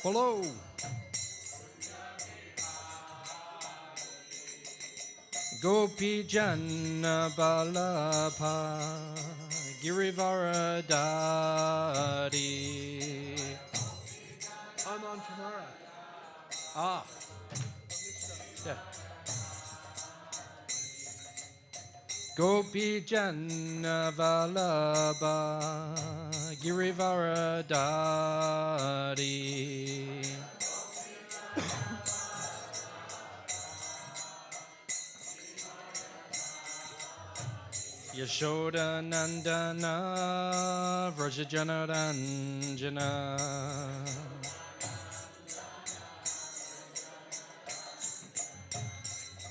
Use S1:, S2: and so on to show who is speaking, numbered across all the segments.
S1: Hello. Gopi Janna Balapa Girivaradari.
S2: I'm on tomorrow.
S1: Ah. Yeah. Gopi Janna Vallabha Girivaradari. Yashoda Nandana Vrajajana Ranjana.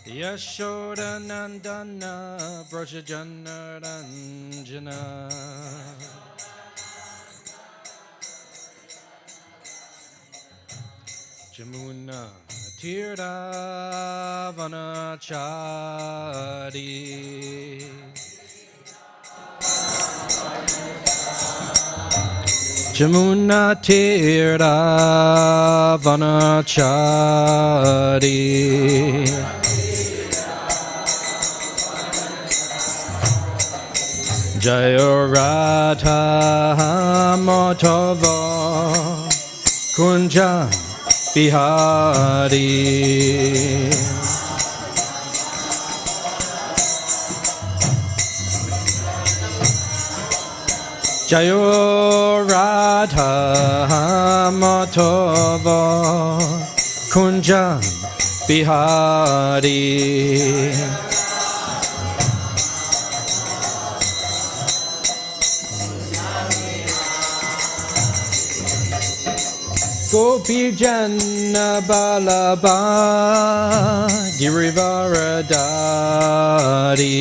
S1: Yashoda Nandana Vrajajana Ranjana. Jamuna Tira Vanachari. Jamuna Tira Vanachari. Jayo Radha Madhava Kunja Bihari. Jayo Radha Madhava Kunja Bihari. Gopi Janna Balaba Girivaradari.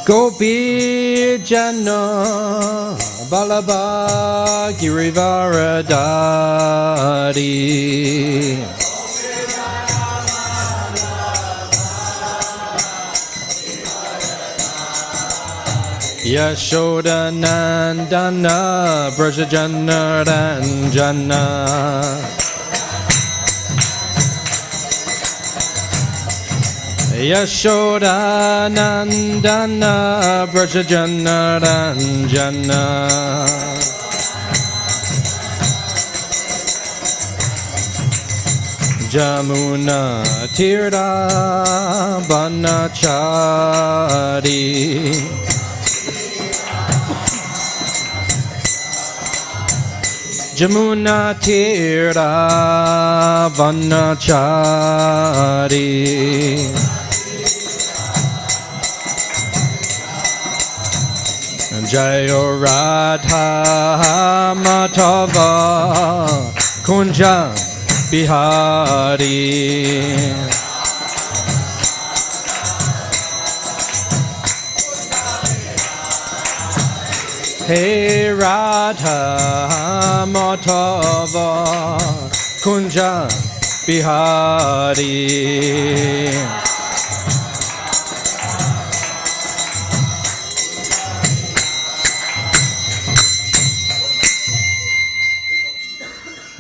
S1: Gopi Janna Balaba Girivaradari. Yashoda Nandana Vrajajana Ranjana. Yashoda Nandana Vrajajana Ranjana. Jamuna Tira Vanachari. Jamuna Tira Vanachari. Jayo Radha Madhava Kunja Bihari. Hey Radha Madhava Kunja Bihari.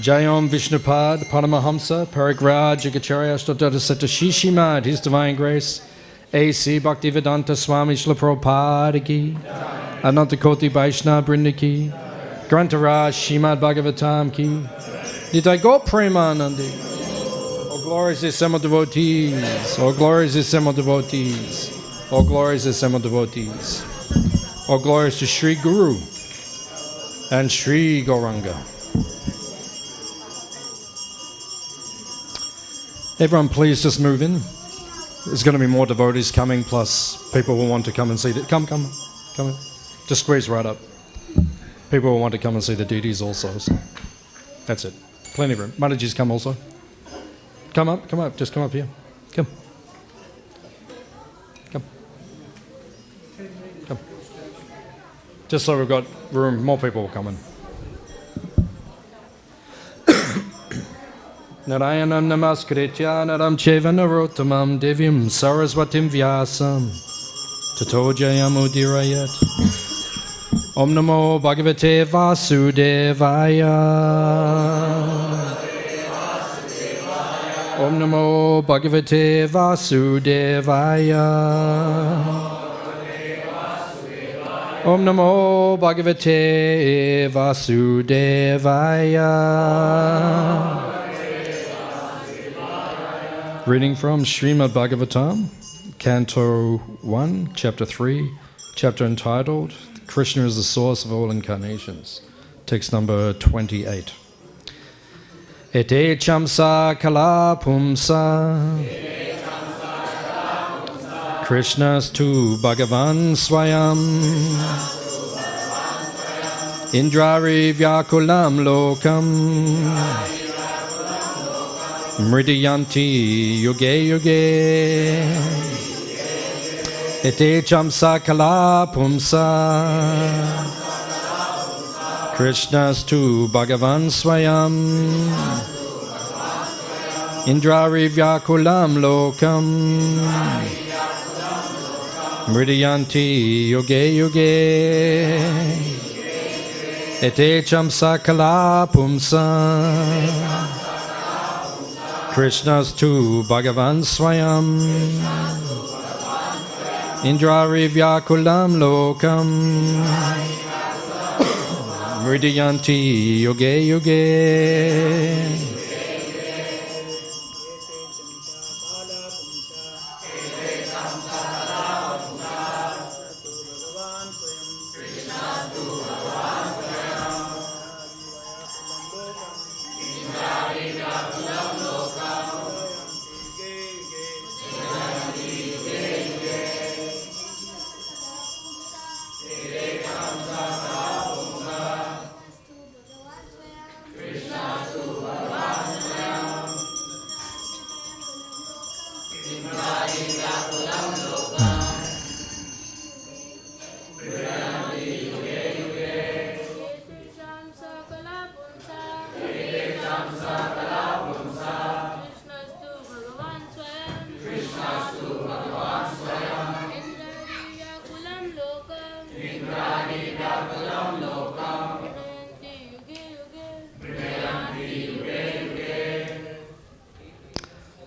S1: Jayom Vishnupad Paramahamsa Parigraj Jagacharya Ashtadhara Sata Shishimad His Divine Grace A.C. Bhaktivedanta Swami Śrīmad Prabhupada ki Ananta Koti Vaishnava Brinda ki Grantaraj Śrīmad Bhāgavatam ki Nitai Go Premanandi. All glories to Sema devotees. All glories to Sema devotees. All glories to Sema devotees. All glories to Sri Guru and Sri Gauranga. Everyone please just move in. There's going to be more devotees coming, plus people will want to come and see the... Come in. Just squeeze right up. People will want to come and see the deities also, so that's it. Plenty of room. Mataji's come also. Come up, just come up here. Come. Just so we've got room, more people will come in. Narayanam namaskritya naram cheva narottamam divyam saraswatim vyasam tato jayamudirayat. Om namo bhagavate vasudevaya. Om namo bhagavate vasudevaya. Om namo bhagavate vasudevaya. Reading from Śrīmad Bhāgavatam, Canto 1, Chapter 3, chapter entitled Krishna is the Source of All Incarnations, text number 28. Ete chamsa kala pumsa Krishnastu Bhagavan Swayam Indrari Vyakulam Lokam Mridiyanti Yuge Yuge Ete chamsa kala pumsa Krishnastu Bhagavan Swayam Indrari Vyakulam Lokam Mridiyanti Yuge Yuge Ete chamsa kala pumsa Krishnastu Bhagavan Swayam Indrari Vyakulam Lokam Mridiyanti Yuge Yuge.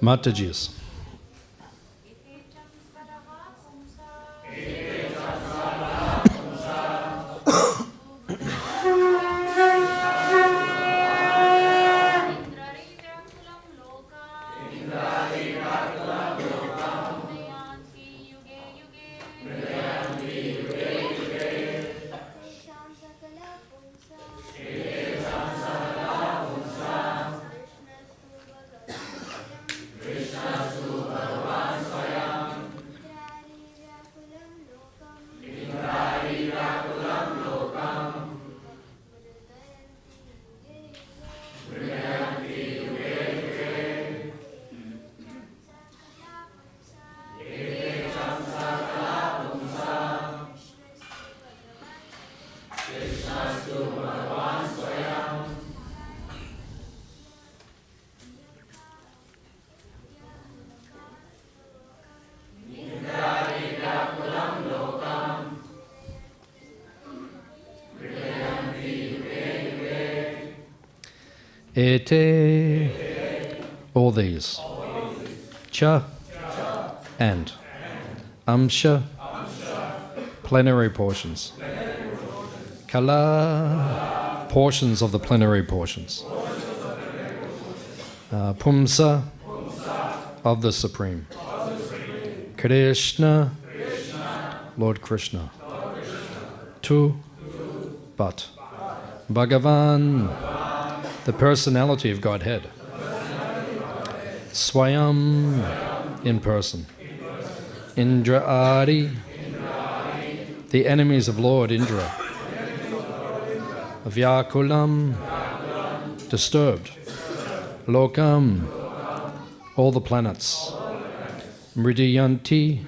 S1: Matajis. Ete, all these. Cha, and. Amsha, plenary portions. Kala, portions of the plenary portions. Pumsa, of the Supreme. Krishna, Lord Krishna. Tu, but. Bhagavan, the personality of Godhead. Swayam, in person. Indra'adi, the enemies of Lord Indra. Vyakulam, disturbed. Lokam, all the planets. Mridiyanti,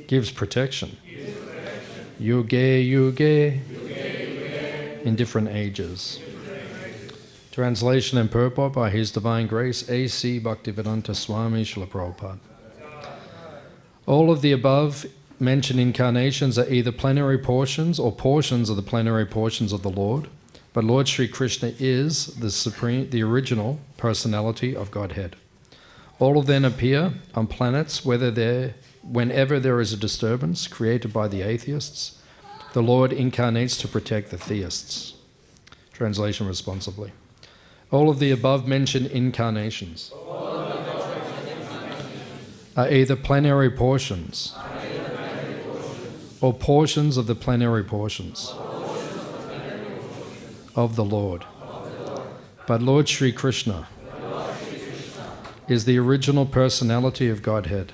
S1: gives protection. Yuge Yuge, in different ages. Translation and purport by His Divine Grace, A.C. Bhaktivedanta Swami Srila Prabhupada. All of the above mentioned incarnations are either plenary portions or portions of the plenary portions of the Lord, but Lord Sri Krishna is the original personality of Godhead. All of them appear on planets whenever there is a disturbance created by the atheists. The Lord incarnates to protect the theists. Translation responsibly. All of the above mentioned incarnations are either plenary portions or portions of the plenary portions of the Lord. But Lord Sri Krishna is the original personality of Godhead.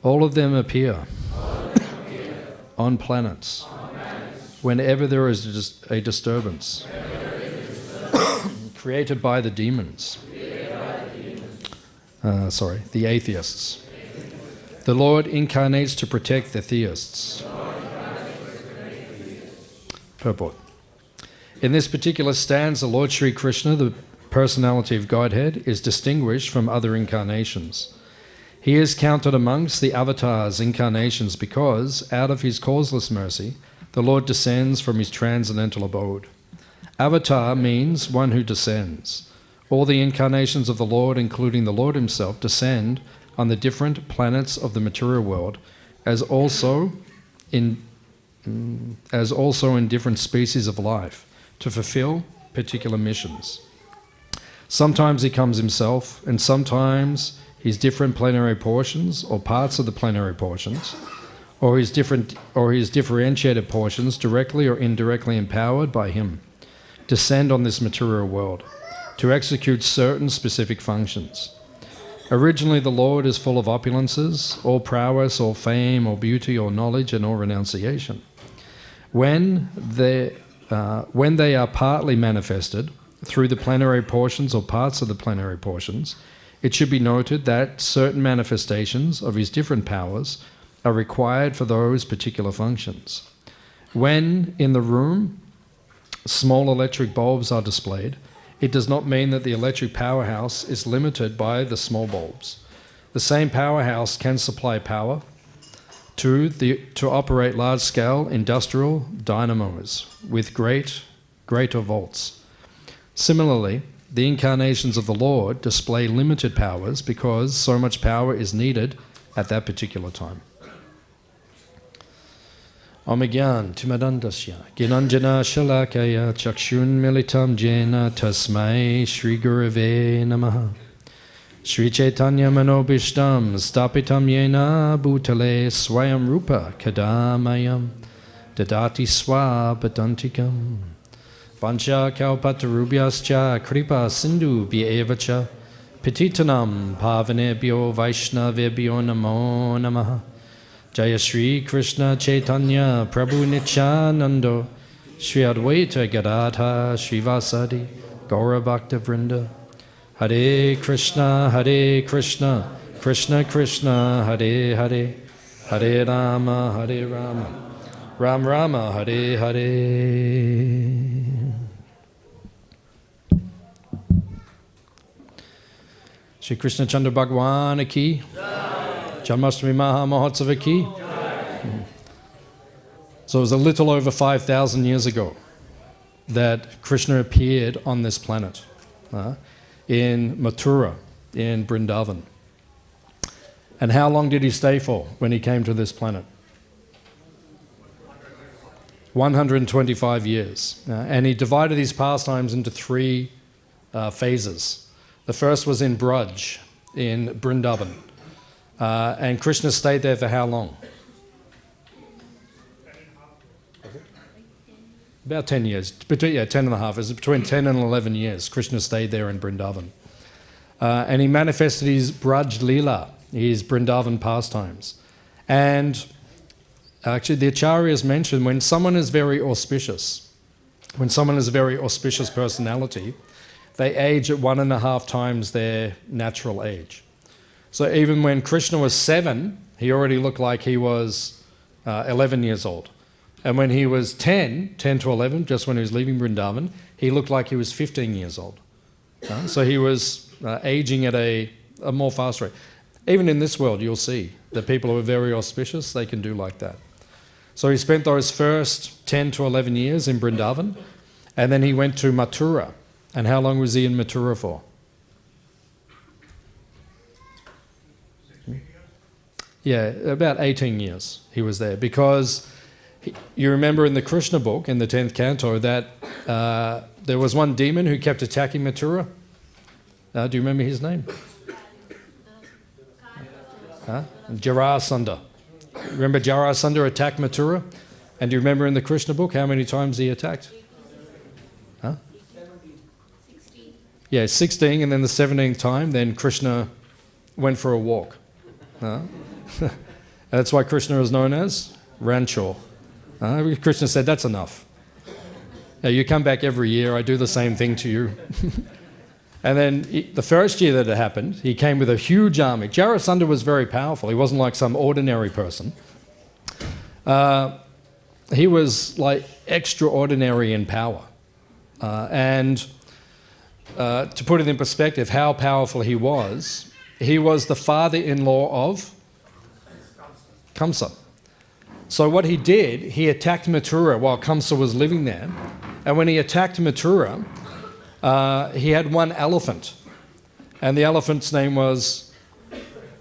S1: All of them appear on planets whenever there is a disturbance created by the demons. The atheists. The Lord incarnates to protect the theists. Purport. In this particular stanza, Lord Sri Krishna, the personality of Godhead, is distinguished from other incarnations. He is counted amongst the avatars incarnations because, out of his causeless mercy, the Lord descends from his transcendental abode. Avatar means one who descends. All the incarnations of the Lord, including the Lord himself, descend on the different planets of the material world, as also in different species of life, to fulfill particular missions. Sometimes he comes himself, and sometimes his different plenary portions or parts of the plenary portions, or his differentiated portions, directly or indirectly empowered by him, descend on this material world to execute certain specific functions. Originally, the Lord is full of opulences, or prowess, or fame, or beauty, or knowledge, and or renunciation. When they are partly manifested through the plenary portions or parts of the plenary portions, it should be noted that certain manifestations of his different powers are required for those particular functions. When in the room small electric bulbs are displayed, it does not mean that the electric powerhouse is limited by the small bulbs. The same powerhouse can supply power to operate large-scale industrial dynamos with greater volts. Similarly, the incarnations of the Lord display limited powers because so much power is needed at that particular time. Omigyan timadandasya ginanjana shalakaya chakshun militam jena tasmai Shri Gurave namaha Shri Chaitanya manobishtam stapitam yena bhutale swayam rupa kadamayam dadati swapadantikam Pancha kalpatarubhyascha kripa sindhu bhyevacha petitanam pavanebhyo vaishnavebhyo namo namaha Jaya Shri Krishna Chaitanya Prabhu Nityanando Shri Advaita Gadadha Shri Vasadi Gaura Bhakta Vrinda Hare Krishna Krishna Krishna Hare Hare Hare Rama Ram Rama Hare Hare. Shri Krishna Chandra Bhagwan ki Janmashtami Maha Mahotsava ki. So it was a little over 5,000 years ago that Krishna appeared on this planet in Mathura, in Vrindavan. And how long did he stay for when he came to this planet? 125 years. And he divided his pastimes into three phases. The first was in Braj, in Vrindavan. And Krishna stayed there for how long? About 10 years. 10 and a half. It was between 10 and 11 years Krishna stayed there in Vrindavan. And he manifested his Braj Leela, his Vrindavan pastimes. And actually the Acharyas mentioned when someone is very auspicious, when someone is a very auspicious personality, they age at 1.5 times their natural age. So even when Krishna was 7, he already looked like he was 11 years old. And when he was 10 to 11, just when he was leaving Vrindavan, he looked like he was 15 years old. So he was aging at a more fast rate. Even in this world, you'll see that people who are very auspicious, they can do like that. So he spent those first 10 to 11 years in Vrindavan, and then he went to Mathura. And how long was he in Mathura for? Yeah, about 18 years he was there, because you remember in the Krishna book, in the 10th canto, that there was one demon who kept attacking Mathura. Do you remember his name? Jarasandha. Remember Jarasandha attacked Mathura? And do you remember in the Krishna book how many times he attacked? 16. Yeah, 16, and then the 17th time, then Krishna went for a walk. That's why Krishna is known as Rancho. Krishna said, that's enough. You come back every year, I do the same thing to you. And then the first year that it happened, he came with a huge army. Jarasandha was very powerful. He wasn't like some ordinary person. He was like extraordinary in power. And to put it in perspective, how powerful he was the father-in-law of Kamsa. So what he did, he attacked Mathura while Kamsa was living there. And when he attacked Mathura, he had one elephant. And the elephant's name was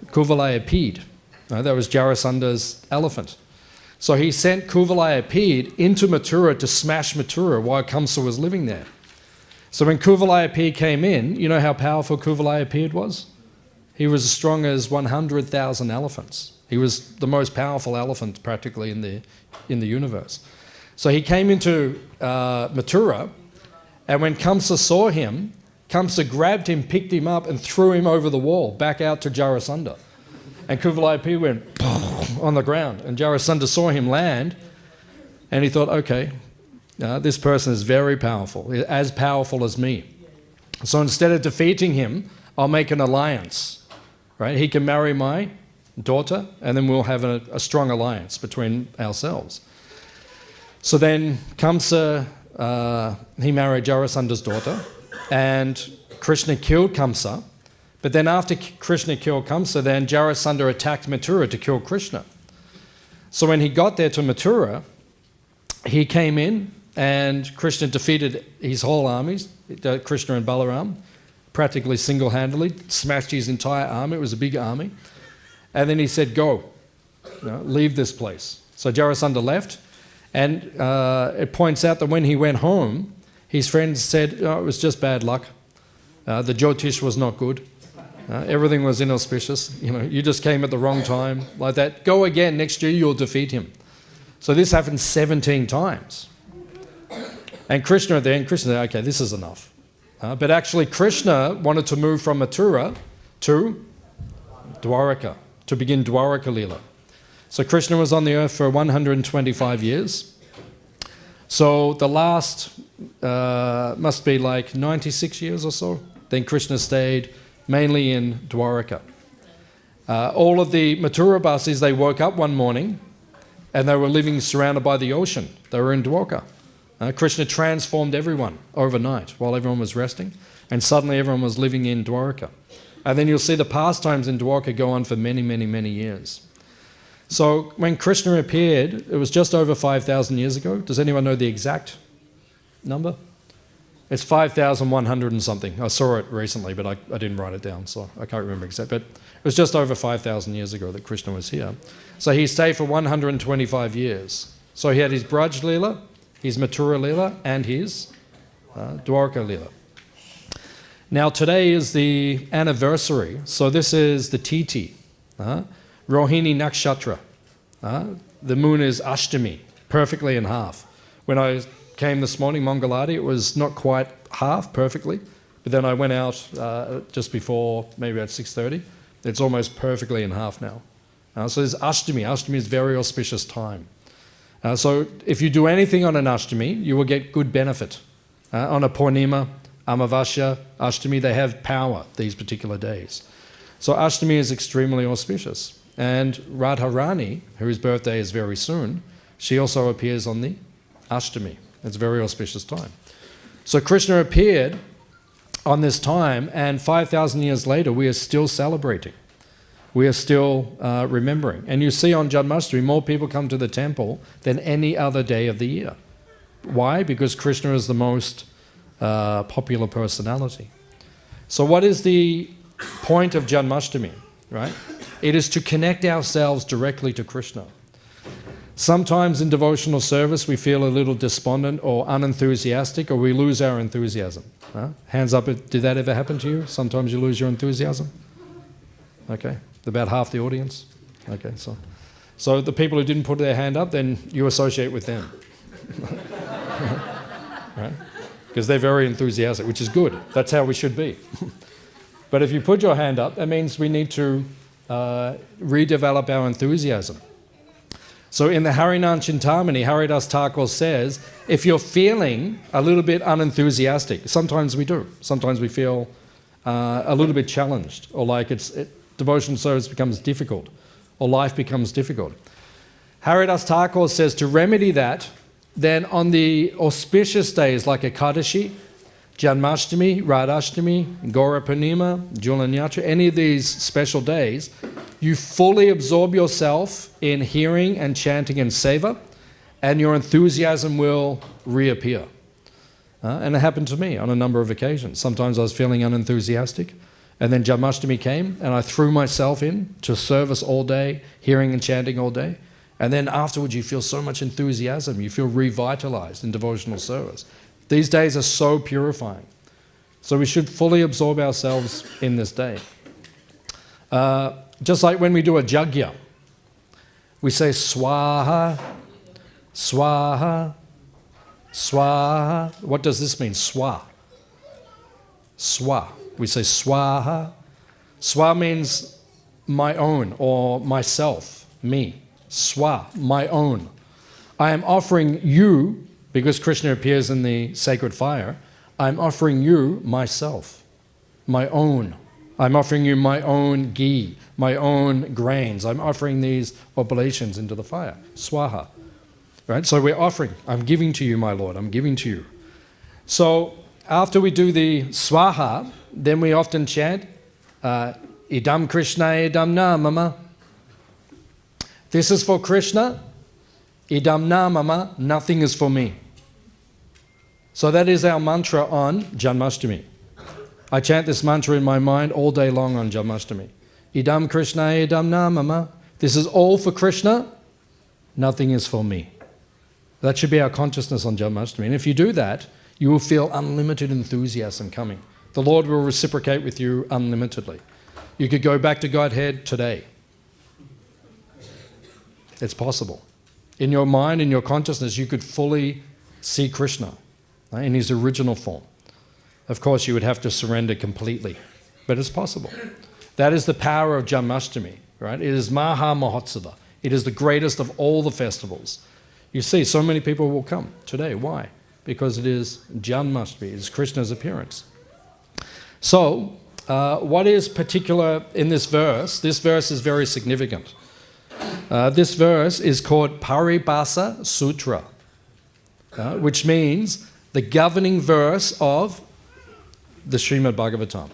S1: Kuvalayapid. That was Jarasandha's elephant. So he sent Kuvalayapid into Mathura to smash Mathura while Kamsa was living there. So when Kuvalayapid came in, you know how powerful Kuvalayapid was? He was as strong as 100,000 elephants. He was the most powerful elephant practically in the universe. So he came into Mathura, and when Kamsa saw him, Kamsa grabbed him, picked him up, and threw him over the wall, back out to Jarasandha. And Kuvalayapid went on the ground, and Jarasandha saw him land, and he thought, okay, this person is very powerful, as powerful as me. So instead of defeating him, I'll make an alliance. Right? He can marry my daughter, and then we'll have a strong alliance between ourselves. So then Kamsa, he married Jarasandha's daughter, and Krishna killed Kamsa. But then after Krishna killed Kamsa, then Jarasandha attacked Mathura to kill Krishna. So when he got there to Mathura, he came in, and Krishna defeated his whole armies, Krishna and Balaram, practically single-handedly, smashed his entire army. It was a big army. And then he said, go, leave this place. So Jarasandha left, and it points out that when he went home, his friends said, it was just bad luck. The Jyotish was not good. Everything was inauspicious. You just came at the wrong time, like that. Go again, next year you'll defeat him. So this happened 17 times. And Krishna at the end, Krishna said, okay, this is enough. But actually Krishna wanted to move from Mathura to Dwaraka, to begin Dwaraka Lila. So Krishna was on the earth for 125 years. So the last must be like 96 years or so. Then Krishna stayed mainly in Dwaraka. All of the Mathurabasis, they woke up one morning and they were living surrounded by the ocean. They were in Dwarka. Krishna transformed everyone overnight while everyone was resting, and suddenly everyone was living in Dwarka. And then you'll see the pastimes in Dwarka go on for many, many, many years. So when Krishna appeared, it was just over 5,000 years ago. Does anyone know the exact number? It's 5,100 and something. I saw it recently, but I didn't write it down, so I can't remember exactly. But it was just over 5,000 years ago that Krishna was here. So he stayed for 125 years. So he had his Braj Leela, his Mathura Leela, and his Dwarka Leela. Now today is the anniversary, so this is the Titi, Rohini Nakshatra. The moon is Ashtami, perfectly in half. When I came this morning, Mangalati, it was not quite half perfectly, but then I went out just before, maybe at 6:30. It's almost perfectly in half now. So there's Ashtami. Ashtami is very auspicious time. So if you do anything on an Ashtami, you will get good benefit. On a Purnima, Amavasya, Ashtami, they have power these particular days. So Ashtami is extremely auspicious. And Radharani, whose birthday is very soon, She also appears on the Ashtami. It's a very auspicious time. So Krishna appeared on this time, and 5,000 years later, we are still celebrating. We are still remembering. And you see on Janmashtami, more people come to the temple than any other day of the year. Why? Because Krishna is the most popular personality. So what is the point of Janmashtami, right? It is to connect ourselves directly to Krishna. Sometimes in devotional service we feel a little despondent or unenthusiastic, or we lose our enthusiasm. Hands up, did that ever happen to you? Sometimes you lose your enthusiasm? Okay, about half the audience? Okay, so the people who didn't put their hand up, then you associate with them. Right? Because they're very enthusiastic, which is good. That's how we should be. But if you put your hand up, that means we need to redevelop our enthusiasm. So in the Harinam Chintamani, Haridas Thakur says, if you're feeling a little bit unenthusiastic, sometimes we do. Sometimes we feel a little bit challenged, or like devotion service becomes difficult, or life becomes difficult. Haridas Thakur says to remedy that, then on the auspicious days like Ekadashi, Janmashtami, Radhashtami, Gaura Purnima, Julanyatra, any of these special days, you fully absorb yourself in hearing and chanting and seva, and your enthusiasm will reappear. And it happened to me on a number of occasions. Sometimes I was feeling unenthusiastic, and then Janmashtami came, and I threw myself in to service all day, hearing and chanting all day. And then afterwards you feel so much enthusiasm, you feel revitalized in devotional service. These days are so purifying. So we should fully absorb ourselves in this day. Just like when we do a jagya, we say swaha, swaha, swaha. What does this mean? Swa. Swa. We say swaha. Swa means my own or myself, me. Swa, my own. I am offering you, because Krishna appears in the sacred fire, I'm offering you myself, my own. I'm offering you my own ghee, my own grains. I'm offering these oblations into the fire. Swaha. Right? So we're offering. I'm giving to you, my Lord. I'm giving to you. So after we do the swaha, then we often chant, idam Krishna idam na mama. This is for Krishna. Idam na mama. Nothing is for me. So that is our mantra on Janmashtami. I chant this mantra in my mind all day long on Janmashtami. Idam Krishna idam na mama. This is all for Krishna. Nothing is for me. That should be our consciousness on Janmashtami. And if you do that, you will feel unlimited enthusiasm coming. The Lord will reciprocate with you unlimitedly. You could go back to Godhead today. It's possible. In your mind, in your consciousness, you could fully see Krishna in his original form. Of course, you would have to surrender completely, but it's possible. That is the power of Janmashtami, right? It is Maha Mahotsava. It is the greatest of all the festivals. You see, so many people will come today. Why? Because it is Janmashtami. It is Krishna's appearance. So, what is particular in this verse? This verse is very significant. This verse is called Paribasa Sutra, which means the governing verse of the Śrīmad Bhāgavatam.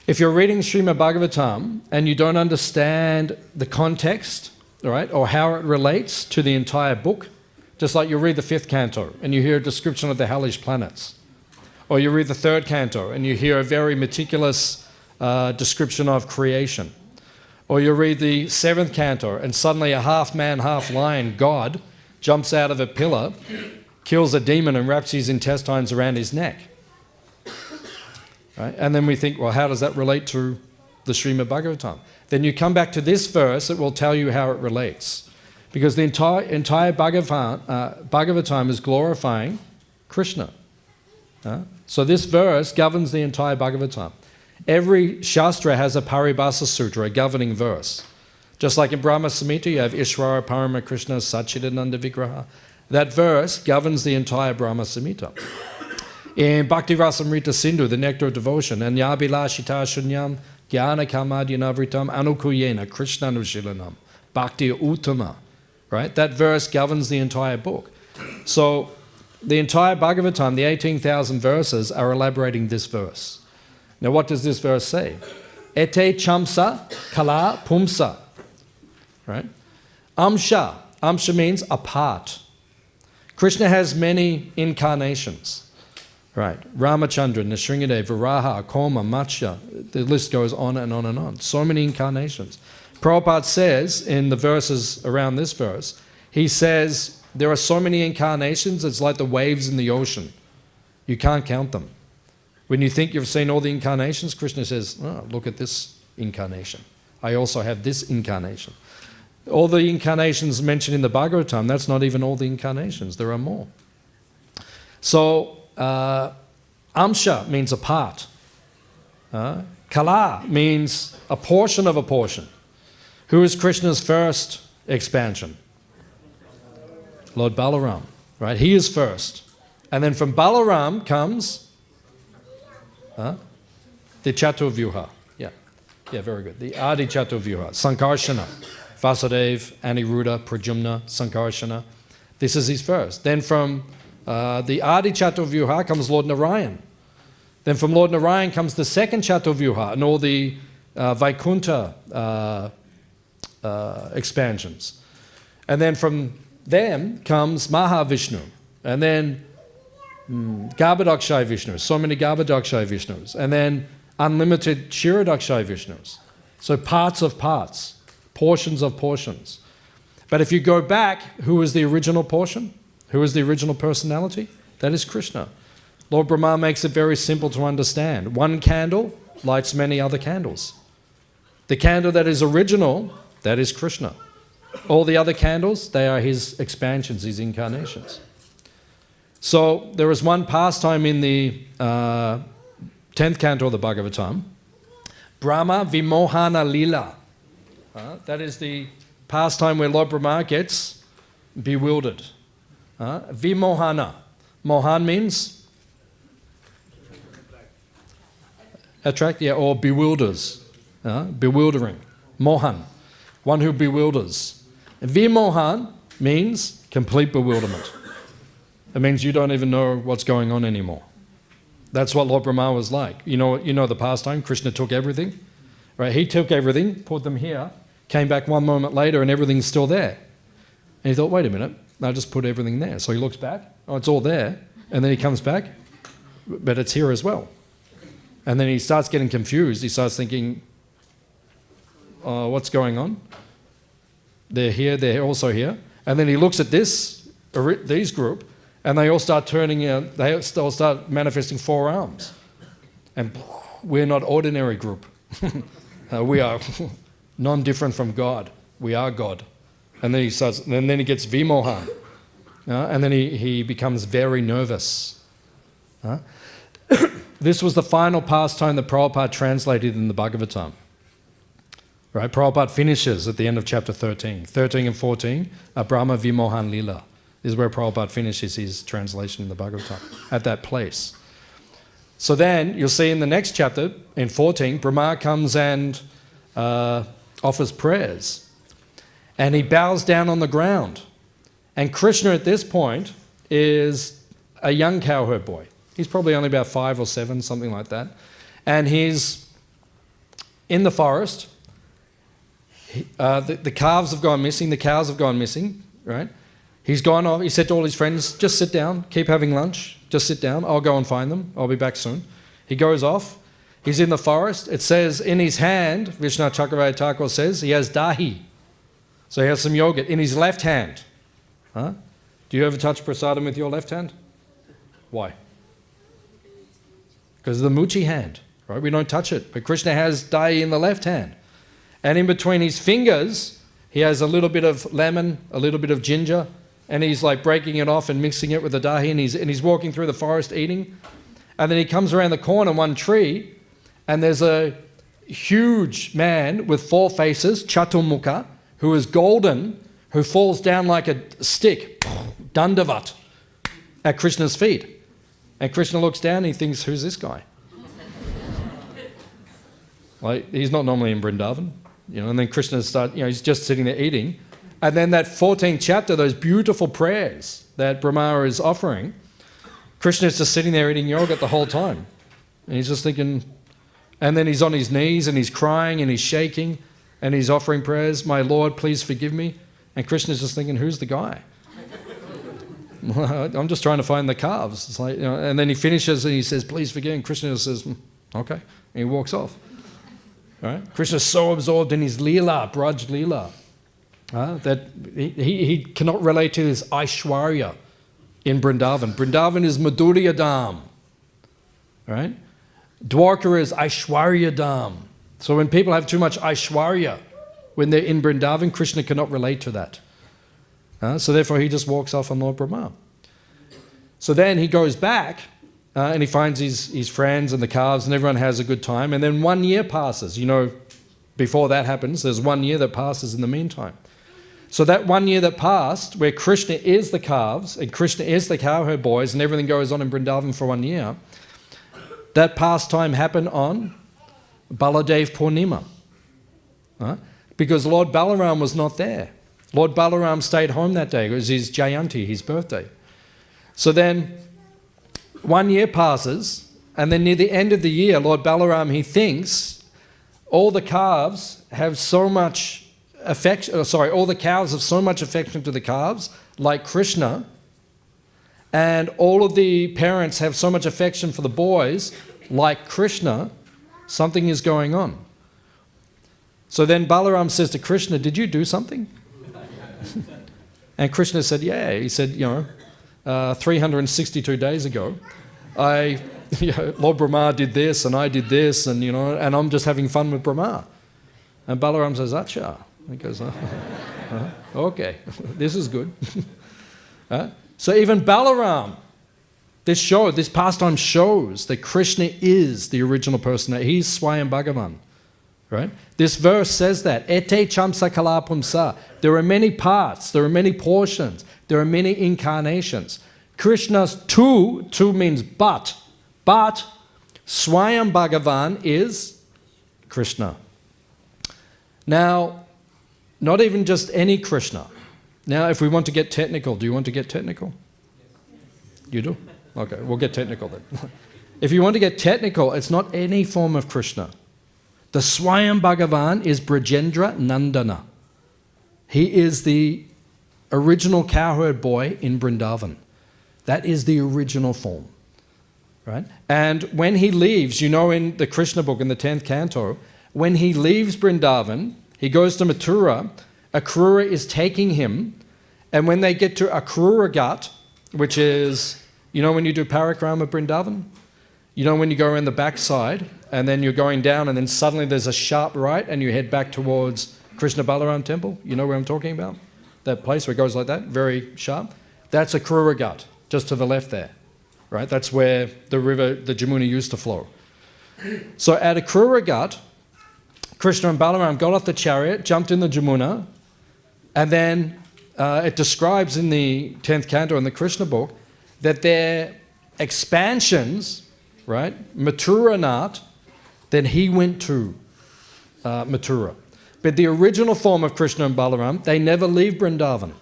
S1: If you're reading Śrīmad Bhāgavatam and you don't understand the context, right, or how it relates to the entire book, just like you read the 5th canto and you hear a description of the hellish planets, or you read the 3rd canto and you hear a very meticulous description of creation, or you read the 7th canto and suddenly a half man, half lion God jumps out of a pillar, kills a demon and wraps his intestines around his neck. Right? And then we think, well, how does that relate to the Śrīmad Bhāgavatam? Then you come back to this verse, it will tell you how it relates. Because the entire Bhagavatam is glorifying Krishna. So this verse governs the entire Bhagavatam. Every Shastra has a Paribasa Sutra, a governing verse. Just like in Brahma Samhita, you have Ishvara Parama Krishna Satchidananda Vigraha. That verse governs the entire Brahma Samhita. In Bhakti Rasamrita Sindhu, the Nectar of Devotion, and Yabilashita Shunyam Jnana Kamadyanavritam Anukuyena Krishna Nushilanam Bhakti Uttama. right? That verse governs the entire book. So the entire Bhagavatam, the 18,000 verses, are elaborating this verse. Now what does this verse say? Ete chamsa kala pumsa, right? Amsha. Amsha means a part. Krishna has many incarnations, right? Ramachandra, Nrsimhadev, Varaha, Koma, Matsya. The list goes on and on and on. So many incarnations. Prabhupada says in the verses around this verse, he says there are so many incarnations, it's like the waves in the ocean. You can't count them. When you think you've seen all the incarnations, Krishna says, oh, look at this incarnation. I also have this incarnation. All the incarnations mentioned in the Bhagavatam, that's not even all the incarnations. There are more. So, amsha means a part. Kala means a portion of a portion. Who is Krishna's first expansion? Lord Balaram, right? He is first. And then from Balaram comes the Chaturvyuha. Yeah, very good. The Adi Chaturvyuha, Sankarshana. Vasudeva, Aniruddha, Pradyumna, Sankarshana. This is his first. Then from the Adi Chaturvyuha comes Lord Narayan. Then from Lord Narayan comes the second Chaturvyuha and all the Vaikuntha expansions. And then from them comes Mahavishnu. And then Garbhodakshay Vishnus, so many Garbhodakshay Vishnus. And then unlimited Kshirodakshay Vishnus. So parts of parts. Portions of portions. But if you go back, who is the original portion? Who is the original personality? That is Krishna. Lord Brahma makes it very simple to understand. One candle lights many other candles. The candle that is original, that is Krishna. All the other candles, they are his expansions, his incarnations. So there is one pastime in the 10th canto of the Bhagavatam, Brahma Vimohana Lila. That is the pastime where Lord Brahma gets bewildered. Vimohana. Mohan means? Attract, yeah, or bewilders. Bewildering. Mohan. One who bewilders. Vimohan means complete bewilderment. It means you don't even know what's going on anymore. That's what Lord Brahma was like. You know the pastime, Krishna took everything. Right? He took everything, put them here, came back one moment later and everything's still there. And he thought, wait a minute, I'll just put everything there. So he looks back, oh, it's all there. And then he comes back, but it's here as well. And then he starts getting confused. He starts thinking, what's going on? They're here, they're also here. And then he looks at these group, and they all start turning, they all start manifesting 4 arms. And we're not ordinary group. We are non-different from God. We are God. And then he gets vimohan. And then he becomes very nervous. This was the final pastime that Prabhupada translated in the Bhagavatam. Right? Prabhupada finishes at the end of chapter 13. 13 and 14 are Brahma Vimohan Lila. This is where Prabhupada finishes his translation in the Bhagavatam, at that place. So then, you'll see in the next chapter, in 14, Brahma comes and offers prayers. And he bows down on the ground. And Krishna at this point is a young cowherd boy. He's probably only about 5 or 7, something like that. And he's in the forest. The calves have gone missing, the cows have gone missing, right? He's gone off, he said to all his friends, just sit down, keep having lunch, just sit down, I'll go and find them, I'll be back soon. He goes off, he's in the forest, it says in his hand, Vishnu Chakravarti Thakur says, he has dahi. So he has some yogurt in his left hand. Do you ever touch prasadam with your left hand? Why? Because of the muchi hand, right? We don't touch it, but Krishna has dahi in the left hand. And in between his fingers, he has a little bit of lemon, a little bit of ginger, and he's like breaking it off and mixing it with the dahi, and he's walking through the forest eating. And then he comes around the corner, one tree, and there's a huge man with 4 faces, Chaturmukha, who is golden, who falls down like a stick, dandavat, at Krishna's feet. And Krishna looks down and he thinks, who's this guy? Like, he's not normally in Vrindavan. And then Krishna he's just sitting there eating, And then that 14th chapter, those beautiful prayers that Brahma is offering, Krishna is just sitting there eating yogurt the whole time. And he's just thinking, and then he's on his knees and he's crying and he's shaking and he's offering prayers, my Lord, please forgive me. And Krishna's just thinking, who's the guy? I'm just trying to find the calves. It's like, you know, and then he finishes and he says, please forgive. And Krishna says, okay. And he walks off. All right? Krishna's so absorbed in his Leela, Braj Leela, that he cannot relate to this Aishwarya in Vrindavan. Vrindavan is Madhurya Dham. Right? Dwarka is Aishwarya Dham. So when people have too much Aishwarya, when they're in Vrindavan, Krishna cannot relate to that. So therefore he just walks off on Lord Brahma. So then he goes back and he finds his friends and the calves and everyone has a good time. And then 1 year passes. You know, before that happens, there's 1 year that passes in the meantime. So that 1 year that passed, where Krishna is the calves and Krishna is the cowherd boys and everything goes on in Vrindavan for 1 year, that pastime happened on Baladev Purnima. Because Lord Balaram was not there. Lord Balaram stayed home that day. It was his Jayanti, his birthday. So then 1 year passes, and then near the end of the year, Lord Balaram, he thinks all the calves have so much affection, all the cows have so much affection to the calves, like Krishna, and all of the parents have so much affection for the boys, like Krishna, something is going on. So then Balaram says to Krishna, did you do something? And Krishna said, yeah. He said, 362 days ago, Lord Brahma did this and I did this and, and I'm just having fun with Brahma. And Balaram says, Acha. He goes, okay, this is good. So even Balaram, this pastime shows that Krishna is the original person. He's Swayam Bhagavan. Right? This verse says that. Ete chamsa kalapumsa. There are many parts, there are many portions, there are many incarnations. Krishna's two means but Swayam Bhagavan is Krishna. Now, not even just any Krishna. Now, if we want to get technical, do you want to get technical? You do? Okay, we'll get technical then. If you want to get technical, it's not any form of Krishna. The Swayam Bhagavan is Brajendra Nandana. He is the original cowherd boy in Vrindavan. That is the original form. Right? And when he leaves, in the Krishna book in the 10th canto, when he leaves Vrindavan, he goes to Mathura, Akrura is taking him, and when they get to Akrura Ghat, which is, when you do Parikrama Vrindavan? When you go around the backside, and then you're going down, and then suddenly there's a sharp right, and you head back towards Krishna Balaram temple. You know where I'm talking about? That place where it goes like that, very sharp. That's Akrura Ghat, just to the left there. Right? That's where the river, the Jamuna, used to flow. So at Akrura Ghat, Krishna and Balaram got off the chariot, jumped in the Jamuna, and then it describes in the 10th canto in the Krishna book that their expansions, right, Mathura Nath, then he went to Mathura. But the original form of Krishna and Balaram, they never leave Vrindavan.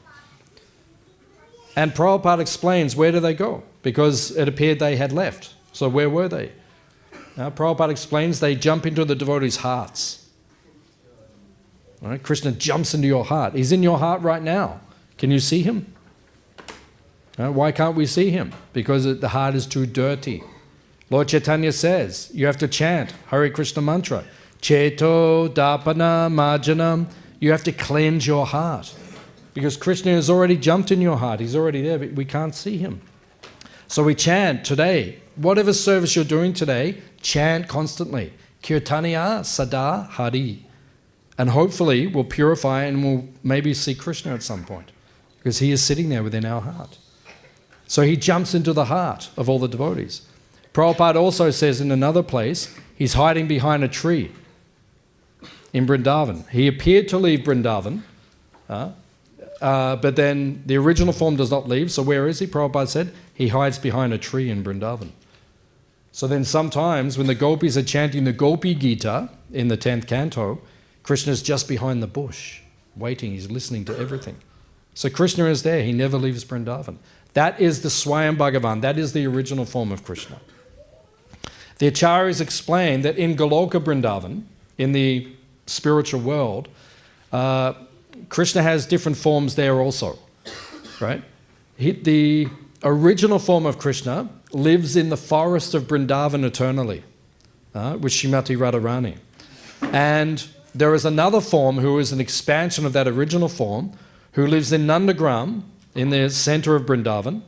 S1: And Prabhupada explains, where do they go? Because it appeared they had left. So where were they? Now, Prabhupada explains they jump into the devotees' hearts. All right? Krishna jumps into your heart. He's in your heart right now. Can you see him? Why can't we see him? Because the heart is too dirty. Lord Chaitanya says, you have to chant Hare Krishna mantra. Cheto, Dapana, Marjanam. You have to cleanse your heart. Because Krishna has already jumped in your heart. He's already there, but we can't see him. So we chant today. Whatever service you're doing today, chant constantly. Kirtaniya Sada Hari. And hopefully we'll purify and we'll maybe see Krishna at some point. Because he is sitting there within our heart. So he jumps into the heart of all the devotees. Prabhupada also says in another place, he's hiding behind a tree in Vrindavan. He appeared to leave Vrindavan, but then the original form does not leave. So where is he? Prabhupada said, he hides behind a tree in Vrindavan. So then sometimes when the gopis are chanting the Gopi Gita in the 10th canto, Krishna's just behind the bush. waiting, he's listening to everything. So Krishna is there, he never leaves Vrindavan. That is the Swayam Bhagavan, that is the original form of Krishna. The Acharyas explain that in Goloka Vrindavan, in the spiritual world, Krishna has different forms there also, right? The original form of Krishna lives in the forest of Vrindavan eternally, with Srimati Radharani. And there is another form who is an expansion of that original form, who lives in Nandagram, in the center of Vrindavan.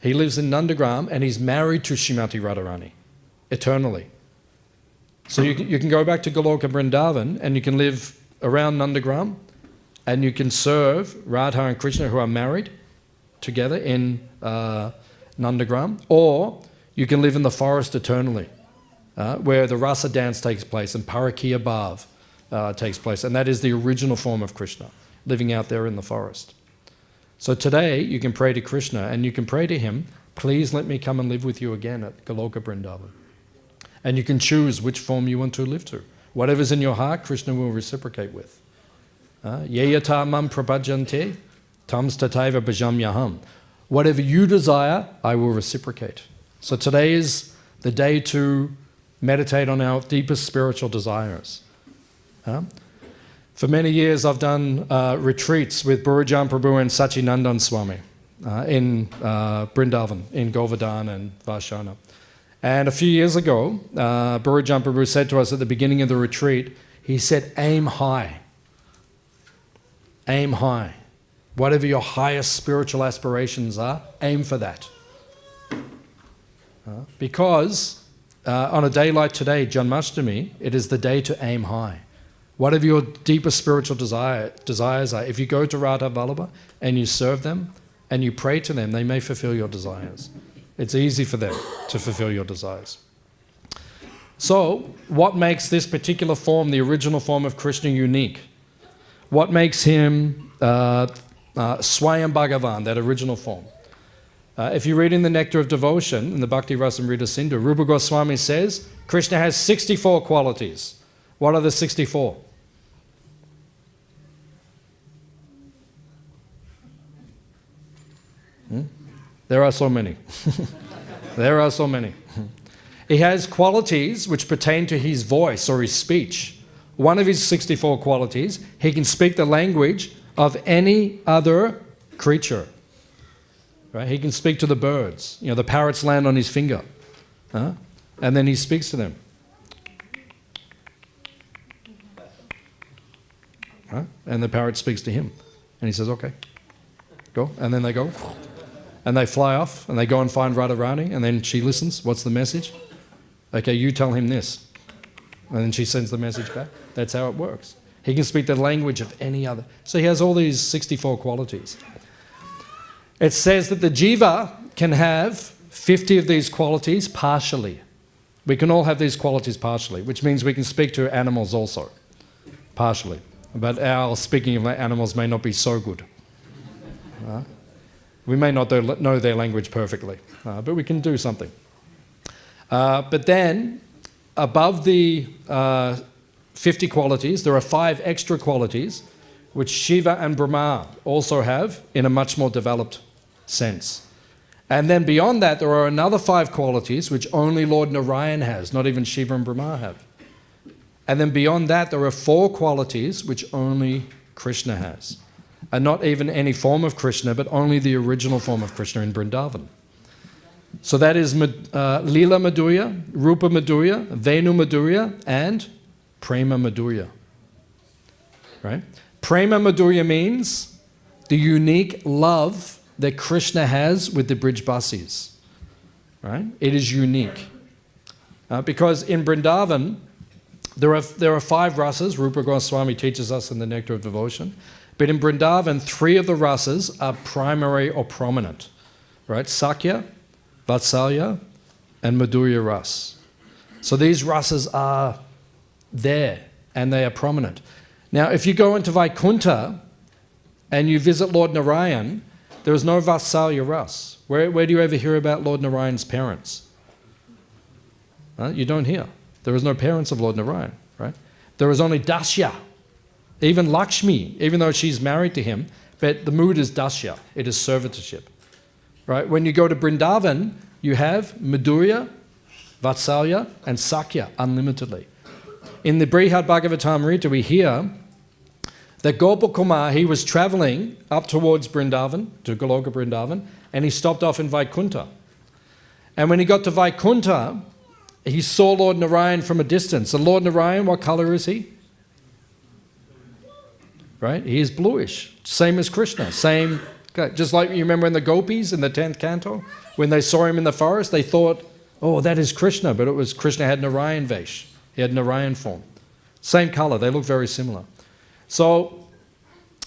S1: He lives in Nandagram and he's married to Srimati Radharani eternally. So you can go back to Goloka Vrindavan and you can live around Nandagram and you can serve Radha and Krishna who are married together in Nandagram, or you can live in the forest eternally, where the rasa dance takes place and Parakiya Bhav takes place, and that is the original form of Krishna, living out there in the forest. So today you can pray to Krishna and you can pray to him, please let me come and live with you again at Goloka Vrindavan. And you can choose which form you want to live to. Whatever's in your heart, Krishna will reciprocate with. Yeyata mam prabhajante tam stataiva bhajamyaham. Whatever you desire, I will reciprocate. So today is the day to meditate on our deepest spiritual desires. For many years I've done retreats with Burujan Prabhu and Sachinandan Swami in Vrindavan, in Govardhan and Vashana. And a few years ago, Burujan Prabhu said to us at the beginning of the retreat, he said, aim high. Aim high. Whatever your highest spiritual aspirations are, aim for that. Because on a day like today, Janmashtami, it is the day to aim high. Whatever your deepest spiritual desires are, if you go to Radha Vallabha and you serve them and you pray to them, they may fulfill your desires. It's easy for them to fulfill your desires. So, what makes this particular form, the original form of Krishna, unique? What makes him Swayam Bhagavan, that original form? If you read in the Nectar of Devotion, in the Bhakti Rasamrita Sindhu, Rupa Goswami says, Krishna has 64 qualities. What are the 64? There are so many. There are so many. He has qualities which pertain to his voice or his speech. One of his 64 qualities, he can speak the language of any other creature. Right? He can speak to the birds. You know, the parrots land on his finger. And then he speaks to them. And the parrot speaks to him. And he says, okay, go. And then they go. And they fly off and they go and find Radharani, and then she listens. What's the message? Okay, you tell him this. And then she sends the message back. That's how it works. He can speak the language of any other. So he has all these 64 qualities. It says that the jiva can have 50 of these qualities partially. We can all have these qualities partially, which means we can speak to animals also, partially. But our speaking of animals may not be so good. We may not know their language perfectly, but we can do something. But then, above the 50 qualities, there are 5 extra qualities which Shiva and Brahma also have in a much more developed sense. And then beyond that, there are another 5 qualities which only Lord Narayan has, not even Shiva and Brahma have. And then beyond that, there are 4 qualities which only Krishna has. And not even any form of Krishna, but only the original form of Krishna in Vrindavan. So that is Lila Madhurya, Rupa Madhurya, Venu Madhurya, and Prema Madhurya. Right? Prema Madhurya means the unique love that Krishna has with the Brijbasis. Right? It is unique. Because in Vrindavan, there are 5 rasas. Rupa Goswami teaches us in the Nectar of Devotion. But in Vrindavan, 3 of the rasas are primary or prominent, right? Sakya, Vatsalya, and Madhurya ras. So these rasas are there and they are prominent. Now, if you go into Vaikuntha and you visit Lord Narayan, there is no Vatsalya ras. Where do you ever hear about Lord Narayan's parents? You don't hear. There is no parents of Lord Narayan, right? There is only Dasya. Even Lakshmi, even though she's married to him, but the mood is dasya, it is servitorship. Right? When you go to Vrindavan, you have Madhurya, Vatsalya, and Sakya unlimitedly. In the Brihad Bhagavatamrita, we hear that Gopal he was traveling up towards Vrindavan, to Goloka Vrindavan, and he stopped off in Vaikuntha. And when he got to Vaikuntha, he saw Lord Narayan from a distance. And Lord Narayan, what color is he? Right? He is bluish, same as Krishna, same. Just like you remember in the gopis in the 10th canto, when they saw him in the forest, they thought, oh, that is Krishna, but it was Krishna had Narayan Vesh. He had Narayan form. Same color, they look very similar. So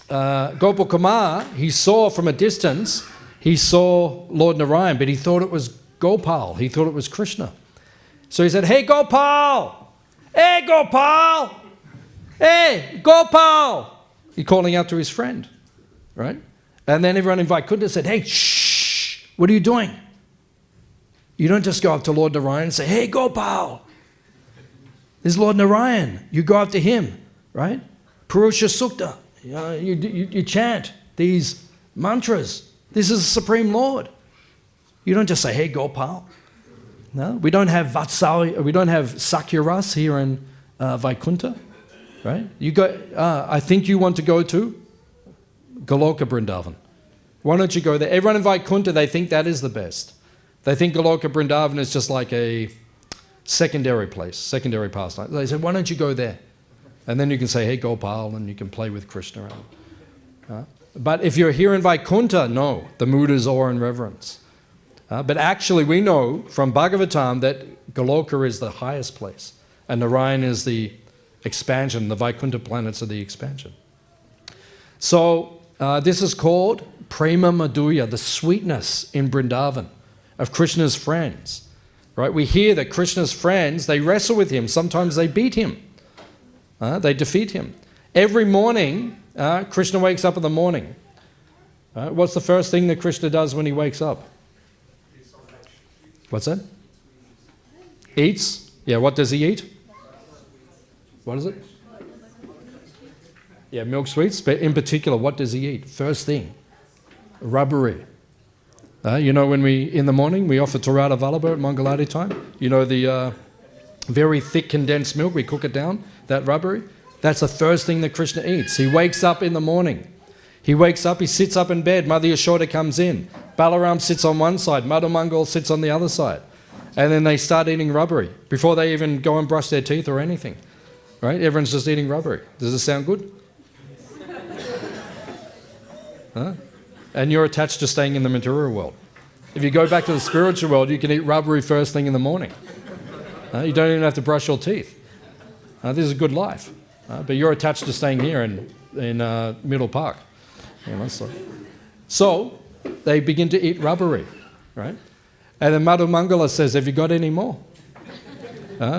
S1: Gopal Kumar, he saw from a distance, he saw Lord Narayan, but he thought it was Gopal, he thought it was Krishna. So he said, hey Gopal! Hey Gopal! Hey Gopal! He's calling out to his friend, right? And then everyone in Vaikuntha said, hey, shh, what are you doing? You don't just go up to Lord Narayan and say, hey, Gopal, this is Lord Narayan. You go up to him, right? Purusha Sukta. You chant these mantras. This is the Supreme Lord. You don't just say, hey, Gopal. No, we don't have Vatsalya, we don't have Sakya Ras here in Vaikuntha, right? You go. I think you want to go to Goloka Vrindavan. Why don't you go there? Everyone in Vaikuntha, they think that is the best. They think Goloka Vrindavan is just like a secondary place, secondary pastime. They say, why don't you go there? And then you can say, hey, Gopal, and you can play with Krishna. But if you're here in Vaikuntha, no, the mood is awe and reverence. But actually, we know from Bhagavatam that Goloka is the highest place, and Narayan is the expansion, the Vaikuntha planets are the expansion. So, this is called Prema Madhurya, the sweetness in Vrindavan of Krishna's friends. Right? We hear that Krishna's friends, they wrestle with him. Sometimes they beat him. They defeat him. Every morning, Krishna wakes up in the morning. What's the first thing that Krishna does when he wakes up? What's that? Eats? Yeah, what does he eat? What is it? Yeah, milk sweets, but in particular, what does he eat? First thing, rubbery. You know, when in the morning, we offer Torata Vallabha at Mangalati time. You know, the very thick condensed milk, we cook it down, that rubbery. That's the first thing that Krishna eats. He wakes up in the morning. He wakes up, he sits up in bed. Mother Yashoda comes in. Balaram sits on one side. Madhu Mangal sits on the other side. And then they start eating rubbery before they even go and brush their teeth or anything. Right? Everyone's just eating rubbery. Does it sound good? And you're attached to staying in the material world. If you go back to the spiritual world, you can eat rubbery first thing in the morning. You don't even have to brush your teeth. This is a good life. But you're attached to staying here in Middle Park. So they begin to eat rubbery, right? And then Madhu Mangala says, have you got any more?